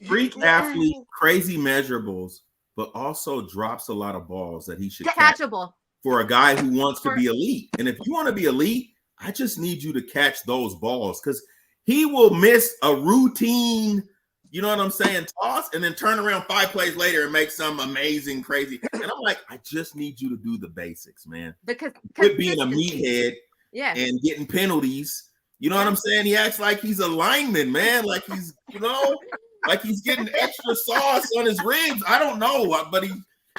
freak athlete, crazy measurables, but also drops a lot of balls that he should catchable for a guy who wants to be elite. And if you want to be elite, I just need you to catch those balls, because he will miss a routine, you know what I'm saying, toss, and then turn around 5 plays later and make some amazing, crazy. And I'm like, I just need you to do the basics, man. Because quit being a meathead yeah, and getting penalties. You know what I'm saying? He acts like he's a lineman, man. Like he's, like he's getting extra sauce on his ribs. I don't know, but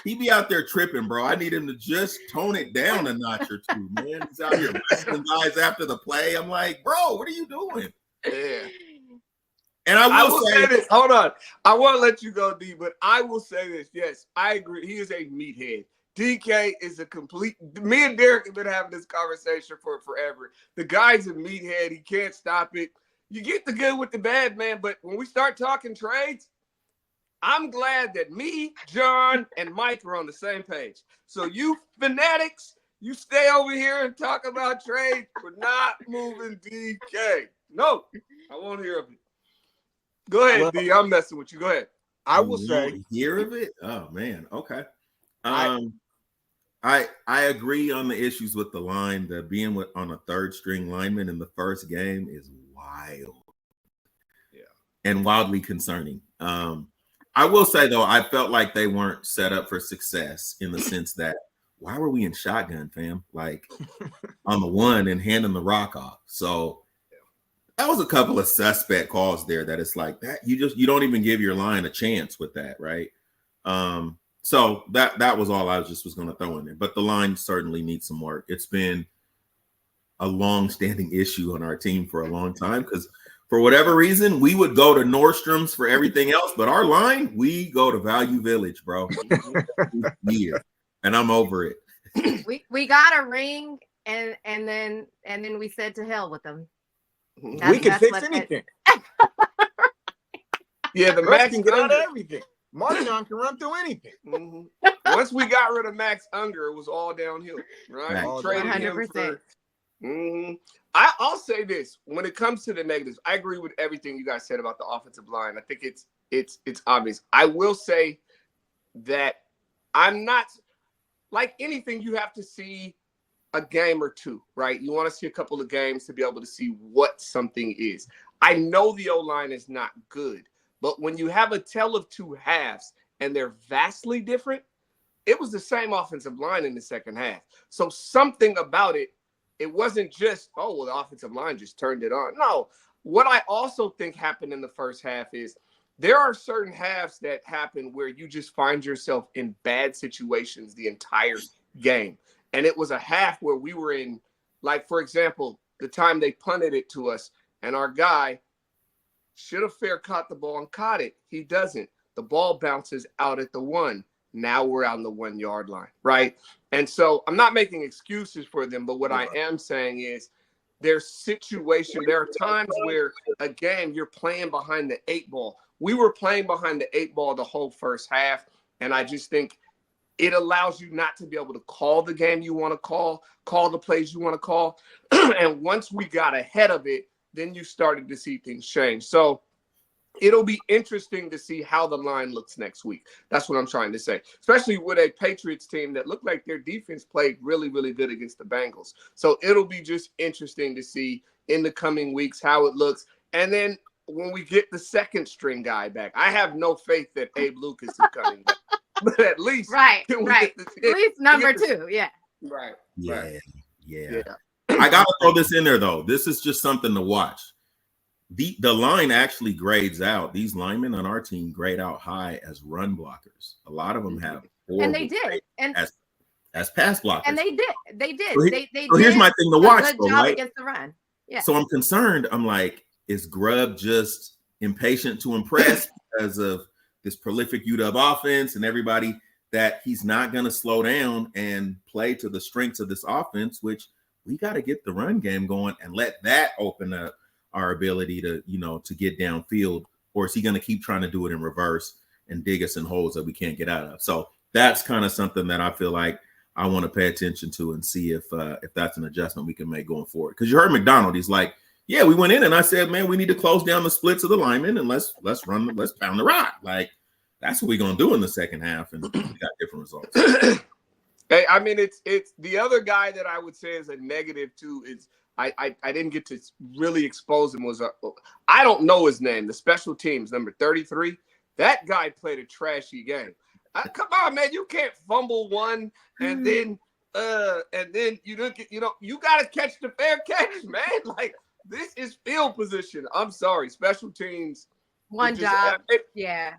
he be out there tripping, bro. I need him to just tone it down a notch or two, man. He's out here wrestling guys after the play. I'm like, bro, what are you doing? Yeah. And I will say this. Hold on. I want to let you go, D, but I will say this. Yes, I agree. He is a meathead. DK is a complete. Me and Derek have been having this conversation for forever. The guy's a meathead. He can't stop it. You get the good with the bad, man. But when we start talking trades, I'm glad that me, John, and Mike are on the same page. So you fanatics, you stay over here and talk about trades. We're not moving DK. No, I won't hear of it. Go ahead, D. I'm messing with you. Go ahead. I will say, hear of it. Oh man, okay. I agree on the issues with the line. That being on a third string lineman in the first game is wild, and wildly concerning. I will say though, I felt like they weren't set up for success in the sense that why were we in shotgun, fam? Like on the one and handing the rock off. So that was a couple of suspect calls there. That it's like that you don't even give your line a chance with that, right? So that was all I was going to throw in there. But the line certainly needs some work. It's been a long-standing issue on our team for a long time because for whatever reason, we would go to Nordstrom's for everything else, but our line, we go to Value Village, bro. Yeah, and I'm over it. we got a ring, and then we said to hell with them. We can fix anything. Yeah, the Max Max can get out Unger. of everything. Marshawn can run through anything. Mm-hmm. Once we got rid of Max Unger, it was all downhill, right? All Traded him 100%. for. Mm-hmm. I'll say this: when it comes to the negatives, I agree with everything you guys said about the offensive line. I think it's obvious. I will say that I'm not like anything. You have to see a game or two, right? You want to see a couple of games to be able to see what something is. I know the O-line is not good, but when you have a tale of two halves and they're vastly different, it was the same offensive line in the second half. So something about it, it wasn't just, oh, well, the offensive line just turned it on. No, what I also think happened in the first half is there are certain halves that happen where you just find yourself in bad situations the entire game. And it was a half where we were in, like, for example, the time they punted it to us and our guy should have fair caught the ball and caught it. He doesn't. The ball bounces out at the 1. Now we're on the 1 yard line, right? And so I'm not making excuses for them, but what I am saying is there's situation. There are times where, again, you're playing behind the 8 ball. We were playing behind the 8 ball the whole first half, and I just think it allows you not to be able to call the game you want to call the plays you want to call. And once we got ahead of it, then you started to see things change. So it'll be interesting to see how the line looks next week. That's what I'm trying to say, especially with a Patriots team that looked like their defense played really, really good against the Bengals. So it'll be just interesting to see in the coming weeks how it looks. And then when we get the second string guy back, I have no faith that Abe Lucas is coming back. But at least Right. At least number 2, yeah. Right. Yeah. I gotta throw this in there though. This is just something to watch. The line actually grades out. These linemen on our team grade out high as run blockers. A lot of them have, and they did, and as pass blockers, and they did. So they here's my thing to watch. A good though, job right? against the run. Yeah. So I'm concerned. I'm like, is Grubb just impatient to impress because of this prolific UW offense and everybody, that he's not going to slow down and play to the strengths of this offense, which we got to get the run game going and let that open up our ability to, to get downfield? Or is he going to keep trying to do it in reverse and dig us in holes that we can't get out of? So that's kind of something that I feel like I want to pay attention to and see if that's an adjustment we can make going forward. Because you heard McDonald, he's like, yeah, we went in and I said, man, we need to close down the splits of the linemen and let's pound the rock. Like, that's what we're going to do in the second half, and we got different results. Hey, I mean, it's the other guy that I would say is a negative too is I didn't get to really expose him was I don't know his name. The special teams number 33. That guy played a trashy game. Come on, man, you can't fumble one and then you don't get, you got to catch the fair catch, man. Like this is field position. I'm sorry, special teams. One job. Yeah.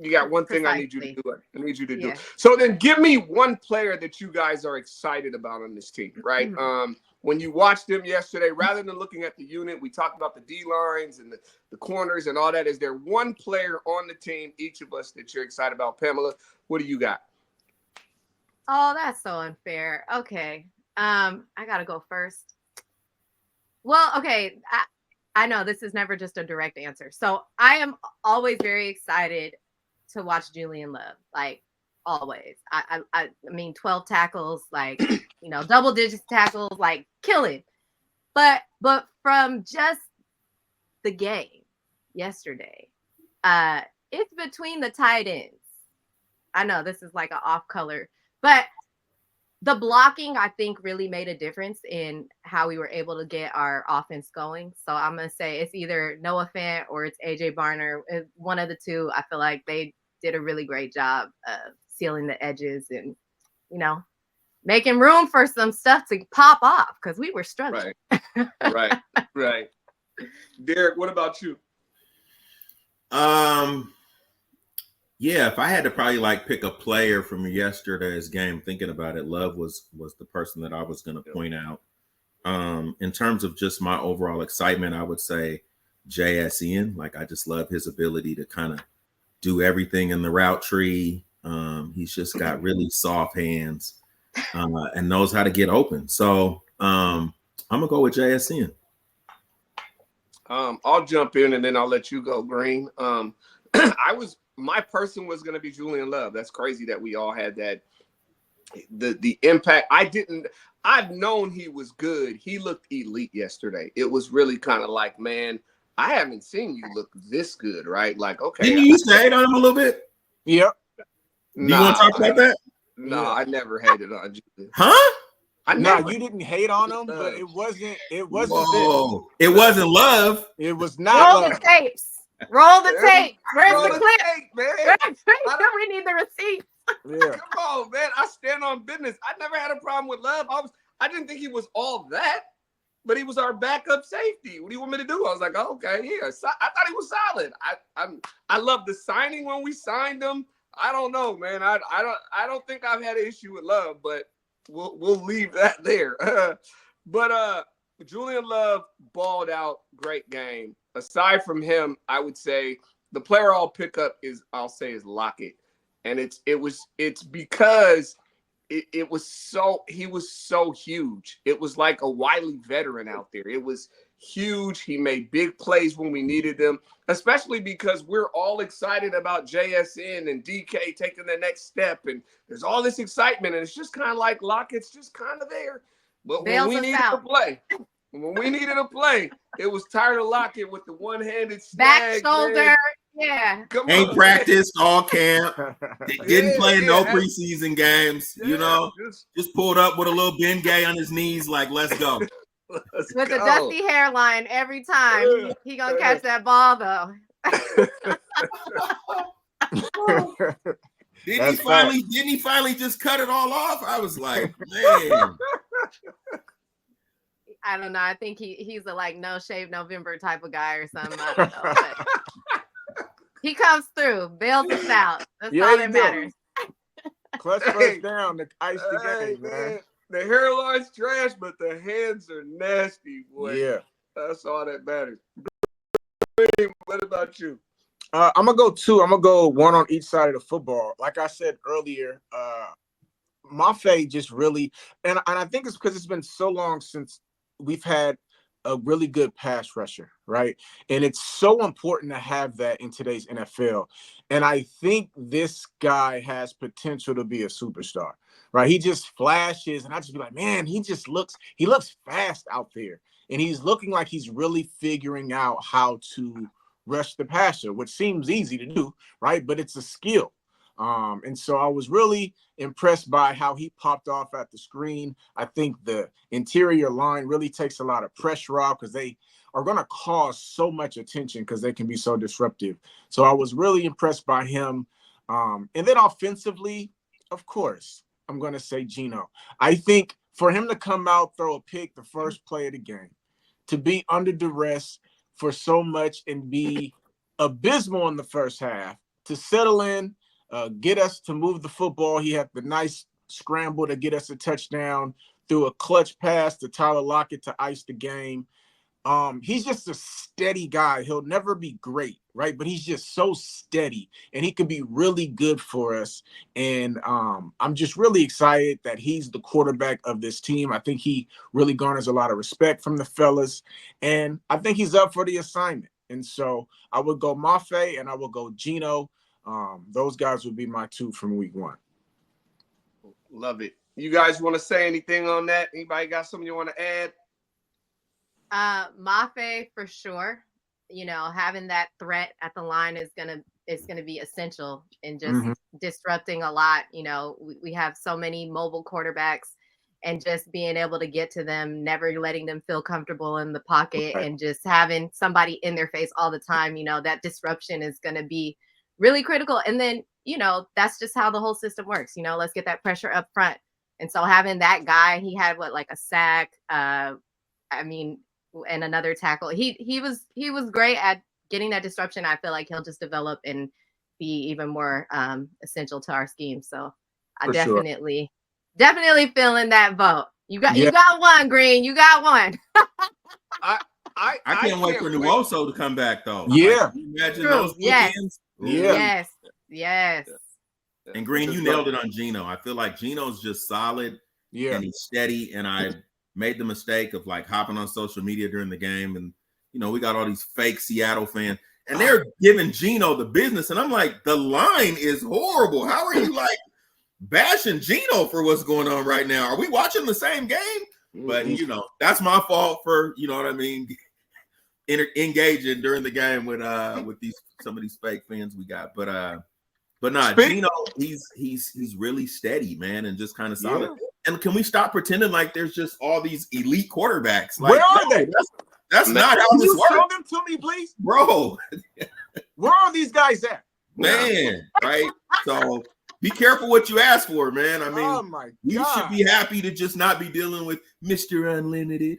You got one thing Precisely. I need you to do. I need you to do. Yeah. So then give me one player that you guys are excited about on this team, right? When you watched them yesterday, rather than looking at the unit, we talked about the D-lines and the corners and all that. Is there one player on the team, each of us, that you're excited about? Pamela, what do you got? Oh, that's so unfair. Okay. I got to go first. Well, okay. I know this is never just a direct answer. So I am always very excited to watch Julian Love, like always. I mean, 12 tackles, like, double digits tackles, like killing. But from just the game yesterday, it's between the tight ends. I know this is like an off color, but the blocking, I think, really made a difference in how we were able to get our offense going. So I'm going to say it's either Noah Fant or it's AJ Barner. One of the two, I feel like they did a really great job of sealing the edges and, making room for some stuff to pop off because we were struggling. Right. Derek, what about you? Yeah, if I had to probably pick a player from yesterday's game, thinking about it, Love was the person that I was going to point out. In terms of just my overall excitement, I would say JSN. I just love his ability to kind of do everything in the route tree. He's just got really soft hands and knows how to get open. So I'm gonna go with JSN. I'll jump in and then I'll let you go, Green. My person was going to be Julian Love. That's crazy that we all had that. The impact. I've known he was good. He looked elite yesterday. It was really kind of like, man, I haven't seen you look this good, right? Like, okay. Didn't you used to hate on him a little bit? Yep. Do you want to talk about that? No, I never hated on Julian. Huh? You didn't hate on him, but it wasn't. Whoa. It wasn't Love. It was not. Roll the tapes. Roll the tape. Where's the clip? Tape, man. We need the receipt. Yeah. Come on, man. I stand on business. I never had a problem with Love. I didn't think he was all that, but he was our backup safety. What do you want me to do? I was like, oh, okay, yeah. I thought he was solid. I love the signing when we signed him. I don't know, man. I don't think I've had an issue with Love, but we'll leave that there. But Julian Love balled out, great game. Aside from him, I would say the player I'll pick up is Lockett. And it's because he was so huge. It was like a wily veteran out there. It was huge. He made big plays when we needed them, especially because we're all excited about JSN and DK taking the next step. And there's all this excitement. And it's just kind of like Lockett's just kind of there. But when we needed to play, it was Tyler Lockett with the one-handed snag. Back shoulder. Man. Yeah. Ain't practiced all camp. Didn't play in no preseason games. Just pulled up with a little Bengay on his knees, like, let's go. With a dusty hairline every time. He gonna catch that ball though. Didn't he finally just cut it all off? I was like, man. I don't know. I think he's a no shave November type of guy or something. I don't know. But he comes through, bails us out. That's all that matters. Clutch first down to ice the game, man. The hairline's trash, but the hands are nasty, boy. Yeah. That's all that matters. What about you? I'm going to go two. I'm going to go one on each side of the football. Like I said earlier, Mafe just really, and I think it's because it's been so long since we've had a really good pass rusher, right? And it's so important to have that in today's NFL. And I think this guy has potential to be a superstar, right? He just flashes, and I just be like, man, he looks fast out there. And he's looking like he's really figuring out how to rush the passer, which seems easy to do, right? But it's a skill. And so I was really impressed by how he popped off at the screen. I think the interior line really takes a lot of pressure off because they are going to cause so much attention because they can be so disruptive. So I was really impressed by him. And then offensively, of course, I'm going to say Geno. I think for him to come out, throw a pick the first play of the game, to be under duress for so much and be abysmal in the first half, to settle in, get us to move the football. He had the nice scramble to get us a touchdown, threw a clutch pass to Tyler Lockett to ice the game. He's just a steady guy. He'll never be great, right? But he's just so steady, and he can be really good for us. And I'm just really excited that he's the quarterback of this team. I think he really garners a lot of respect from the fellas, and I think he's up for the assignment. And so I would go Mafe and I would go Geno. Those guys would be my two from week one. Love it. You guys want to say anything on that? Anybody got something you want to add? Mafe for sure. You know, having that threat at the line is gonna be essential in just disrupting a lot. You know, we have so many mobile quarterbacks, and just being able to get to them, never letting them feel comfortable in the pocket, and just having somebody in their face all the time. You know, that disruption is gonna be really critical. And then, you know, that's just how the whole system works. You know, let's get that pressure up front. And so having that guy, he had like a sack. And another tackle. He was great at getting that disruption. I feel like he'll just develop and be even more essential to our scheme. So I definitely feeling that vote. You got one, Green. You got one. I can't wait for Nuoso to come back though. Yeah. Like, imagine those weekends. Yeah. Yes. And Green, you nailed it on Geno. I feel like Geno's just solid. Yeah. And he's steady. And I made the mistake of like hopping on social media during the game, and you know, we got all these fake Seattle fans, and they're giving Geno the business, and I'm like, the line is horrible. How are you like bashing Geno for what's going on right now? Are we watching the same game? But you know, that's my fault for, you know what I mean, engaging during the game with some of these fake fans we got. But nah, Geno, he's really steady, man, and just kind of solid. Yeah. And can we stop pretending like there's just all these elite quarterbacks? Like, where are they? That's not how this works. Show them to me, please, bro. Where are these guys at, man? Right. So be careful what you ask for, man. I mean, you should be happy to just not be dealing with Mr. Unlimited.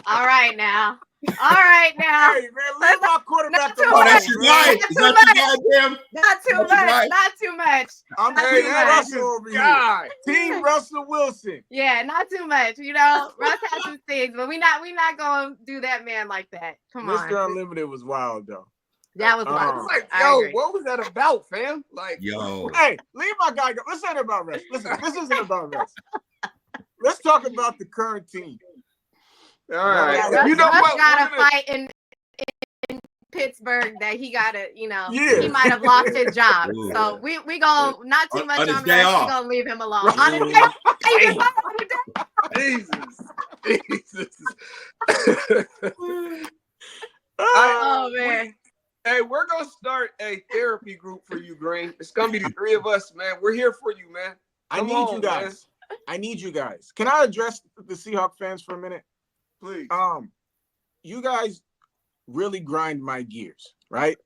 All right now. Hey man, leave my quarterback alone. Oh, that's your guy. Is that your goddamn? Not too much. I'm Russell over here. Team Russell Wilson. Yeah, not too much. You know, Russ has some things, but we not gonna do that man like that. Come on. Mr. Unlimited was wild though. That was wild. Like, yo, what was that about, fam? Like, yo. Hey, leave my guy go. This ain't about Russ. Listen, this isn't about Russ. Let's talk about the current team. All right. Yeah, you know what? Got a fight in Pittsburgh that he got to, you know, he might have lost his job. Ooh. So we gonna not too much on Russ. We're gonna leave him alone. On his day. Jesus. Oh man. Hey, we're gonna start a therapy group for you, Green. It's gonna be the three of us, man. We're here for you, man. I need you guys. Can I address the Seahawks fans for a minute? Please. You guys really grind my gears, right?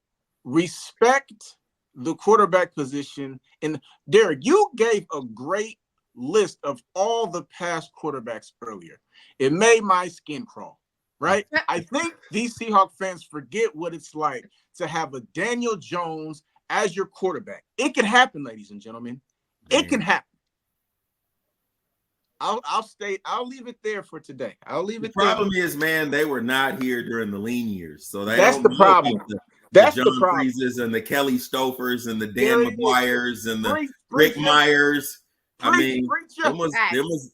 Respect the quarterback position. And Derek, you gave a great list of all the past quarterbacks earlier. It made my skin crawl, right? I think these Seahawks fans forget what it's like to have a Daniel Jones as your quarterback. It can happen, ladies and gentlemen. It can happen. I'll leave it there for today. The problem is, man, they were not here during the lean years. So that's the problem. That's the John Freezes and the Kelly Stoufers and the Dan McGuires and the Rick Myers. I mean,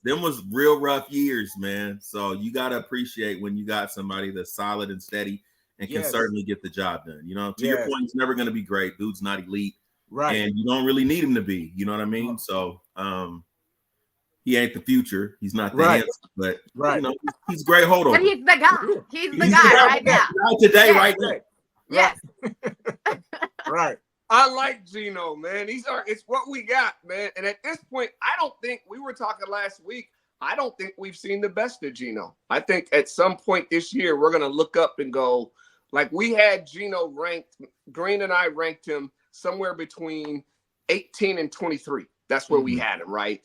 them was real rough years, man. So you got to appreciate when you got somebody that's solid and steady and can certainly get the job done. You know, to your point, he's never going to be great. Dude's not elite. Right. And you don't really need him to be. You know what I mean? So, he ain't the future. He's not the answer, but you know, he's a great holdover. But he's the guy. He's the guy right now. Not today, right now. Yes. Right. I like Geno, man. It's what we got, man. And at this point, I don't think we were talking last week. I don't think we've seen the best of Geno. I think at some point this year, we're gonna look up and go, like we had Geno ranked. Green and I ranked him somewhere between 18 and 23. That's where we had him, right?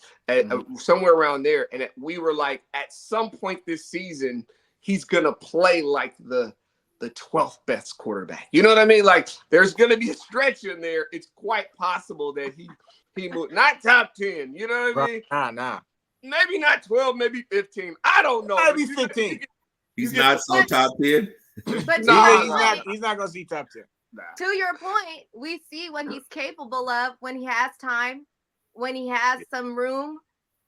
Somewhere around there. And we were like, at some point this season, he's gonna play like the 12th best quarterback. You know what I mean? Like there's going to be a stretch in there. It's quite possible that he moved, not top 10. You know what I mean? Nah. Maybe not 12, maybe 15. I don't know. Maybe 15. He's not so top 10. But He's not going to see top 10. Nah. To your point, we see what he's capable of when he has time, when he has some room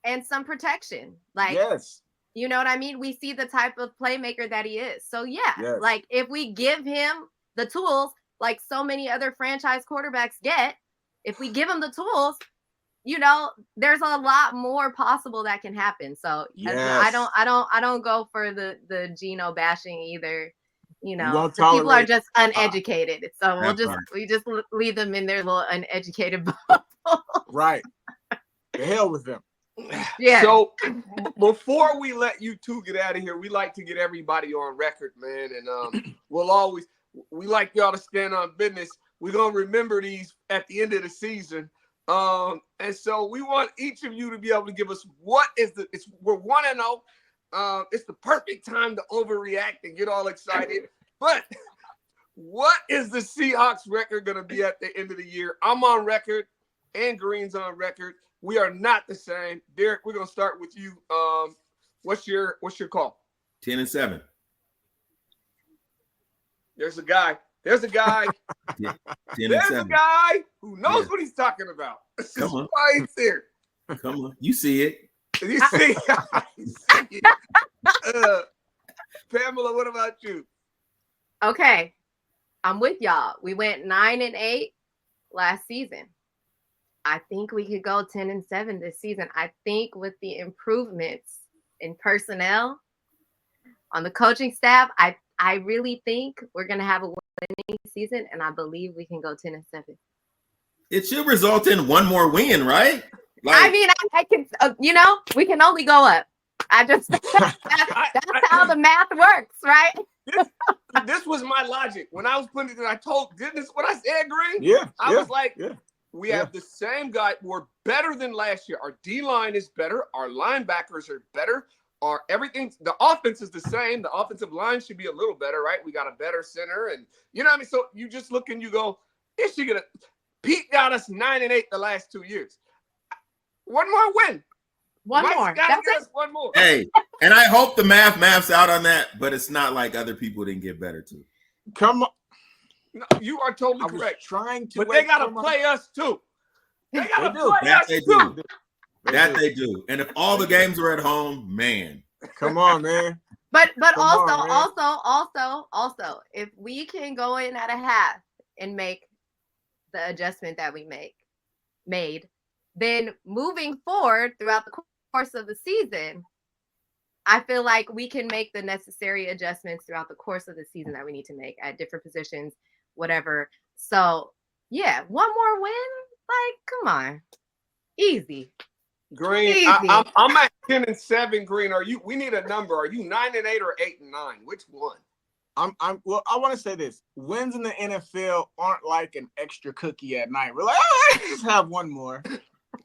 and some protection. Like, yes. You know what I mean? We see the type of playmaker that he is. So yeah, like if we give him the tools, like so many other franchise quarterbacks get, if we give him the tools, you know, there's a lot more possible that can happen. So I don't go for the Geno bashing either. You know, people are just uneducated. So we just leave them in their little uneducated bubble. Right. The hell with them. Yeah. So before we let you two get out of here, we like to get everybody on record, man. And we like y'all to stand on business. We're going to remember these at the end of the season. And so we want each of you to be able to give us we're 1-0. It's the perfect time to overreact and get all excited. But what is the Seahawks record going to be at the end of the year? I'm on record and Green's on record. We are not the same. Derek, we're going to start with you. What's your call? 10-7. There's a guy. Yeah, 10-7. There's a guy who knows what he's talking about. This is why he's here. Come on. You see it. You see it. Pamela, what about you? Okay. I'm with y'all. We went 9-8 last season. I think we could go 10-7 this season. I think with the improvements in personnel on the coaching staff, I really think we're going to have a winning season, and I believe we can go 10-7. It should result in one more win, right? I mean, I can, we can only go up. That's how the math works, right? This was my logic. When I was putting it, didn't this what I said, Green? Yeah. I was like, we have the same guy. We're better than last year. Our D-line is better. Our linebackers are better. The offense is the same. The offensive line should be a little better, right? We got a better center. And you know what I mean? So you just look and you go, Pete got us 9-8 the last 2 years. One more win. One more. One more. Hey, and I hope the maths out on that, but it's not like other people didn't get better too. Come on. No, you are totally correct. But they gotta play us too. They gotta play us too. They do. And if all the games were at home, man. Come on, man. But also, if we can go in at a half and make the adjustment that we made, then moving forward throughout the course of the season, I feel like we can make the necessary adjustments throughout the course of the season that we need to make at different positions, whatever. So yeah, one more win? Like, come on. Easy. Green, Easy. I'm at 10-7. Green, we need a number. Are you 9-8 or 8-9? Which one? Well, I want to say this. Wins in the NFL aren't like an extra cookie at night. We're like, I just have one more.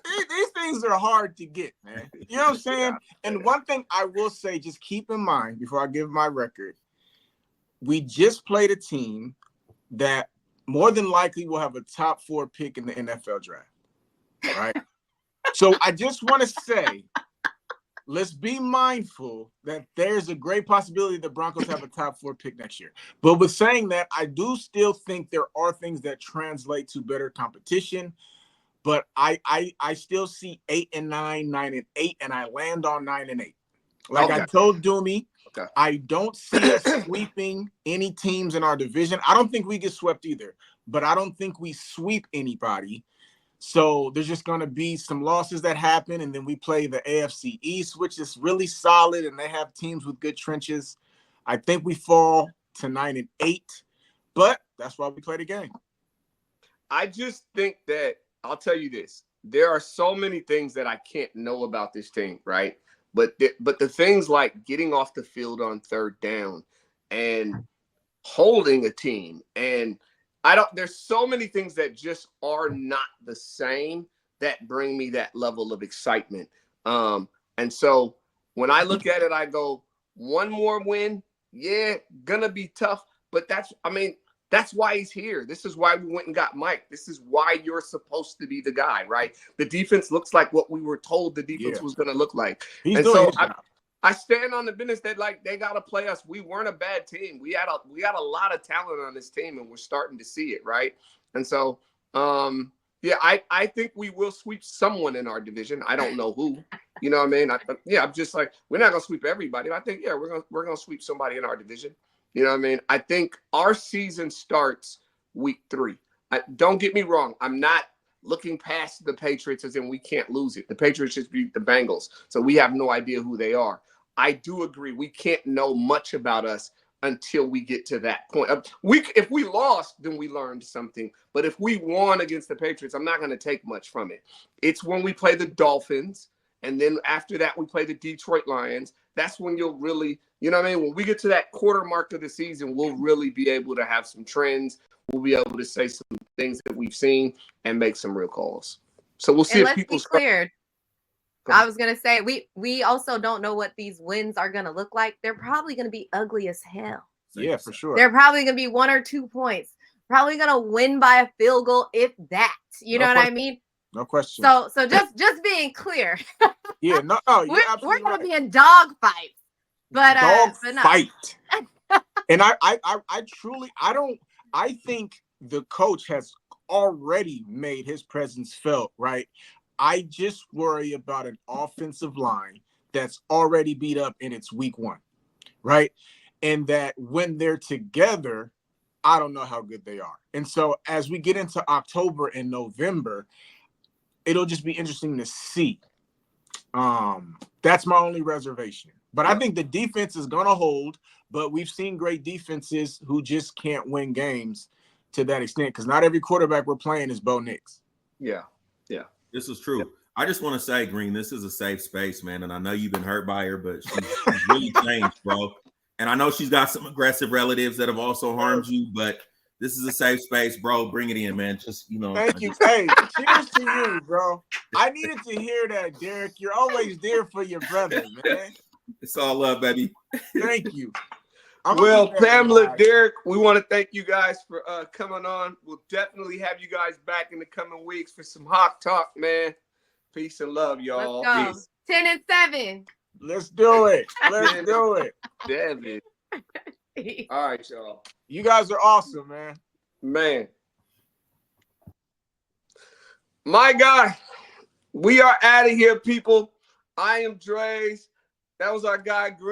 These things are hard to get, man. You know what I'm saying? And one thing I will say, just keep in mind before I give my record, we just played a team that more than likely will have a top 4 pick in the NFL draft, right? So I just want to say, let's be mindful that there's a great possibility the Broncos have a top 4 pick next year. But with saying that, I do still think there are things that translate to better competition. But I still see 8-9, 9-8, and I land on 9-8. Like I told Doomy, I don't see us sweeping any teams in our division. I don't think we get swept either, but I don't think we sweep anybody. So there's just going to be some losses that happen, and then we play the AFC East, which is really solid, and they have teams with good trenches. I think we fall to 9-8, but that's why we play the game. I just think that I'll tell you this. There are so many things that I can't know about this team, right? But the things like getting off the field on third down and holding a team, and I don't, there's so many things that just are not the same that bring me that level of excitement. And so when I look at it, I go, one more win, yeah, gonna be tough. But I mean, that's why he's here. This is why we went and got Mike. This is why you're supposed to be the guy, right? The defense looks like what we were told the defense was going to look like. He's and doing so his job. I stand on the business that like they got to play us. We weren't a bad team. We had a lot of talent on this team, and we're starting to see it, right? And so, yeah, I think we will sweep someone in our division. I don't know who. You know what I mean? I'm just like, we're not gonna sweep everybody. I think, yeah, we're gonna sweep somebody in our division. You know what I mean? I think our season starts week 3. Don't get me wrong. I'm not looking past the Patriots as in we can't lose it. The Patriots just beat the Bengals, so we have no idea who they are. I do agree. We can't know much about us until we get to that point. If we lost, then we learned something. But if we won against the Patriots, I'm not going to take much from it. It's when we play the Dolphins, and then after that, we play the Detroit Lions. That's when you'll really, you know what I mean? When we get to that quarter mark of the season, we'll really be able to have some trends. We'll be able to say some things that we've seen and make some real calls. So we'll see and if let's people be clear. Go I ahead. was gonna say we also don't know what these wins are gonna look like. They're probably gonna be ugly as hell. Yeah, for sure. They're probably gonna be 1 or 2 points. Probably gonna win by a field goal, if that. You know what I mean? No question. So just being clear. Yeah, no, you're we're absolutely gonna right. be in dog fights. But no. Fight. And I truly I think the coach has already made his presence felt, right? I just worry about an offensive line that's already beat up in its week 1, right? And that when they're together, I don't know how good they are. And so as we get into October and November, it'll just be interesting to see. That's my only reservation. But I think the defense is going to hold, but we've seen great defenses who just can't win games to that extent because not every quarterback we're playing is Bo Nix. Yeah. This is true. I just want to say, Green, this is a safe space, man. And I know you've been hurt by her, but she's really changed, bro. And I know she's got some aggressive relatives that have also harmed you, but this is a safe space, bro. Bring it in, man. Just, Thank you. Hey, cheers to you, bro. I needed to hear that, Derek. You're always there for your brother, man. It's all love, baby. Thank you. Well, Pamela, Derek, we want to thank you guys for coming on. We'll definitely have you guys back in the coming weeks for some hot talk, man. Peace and love, y'all. Let's go. 10-7. Let's do it. Let's do it. 7. All right, y'all. You guys are awesome, man. Man. My guy, we are out of here, people. I am Draze. That was our guy, Green.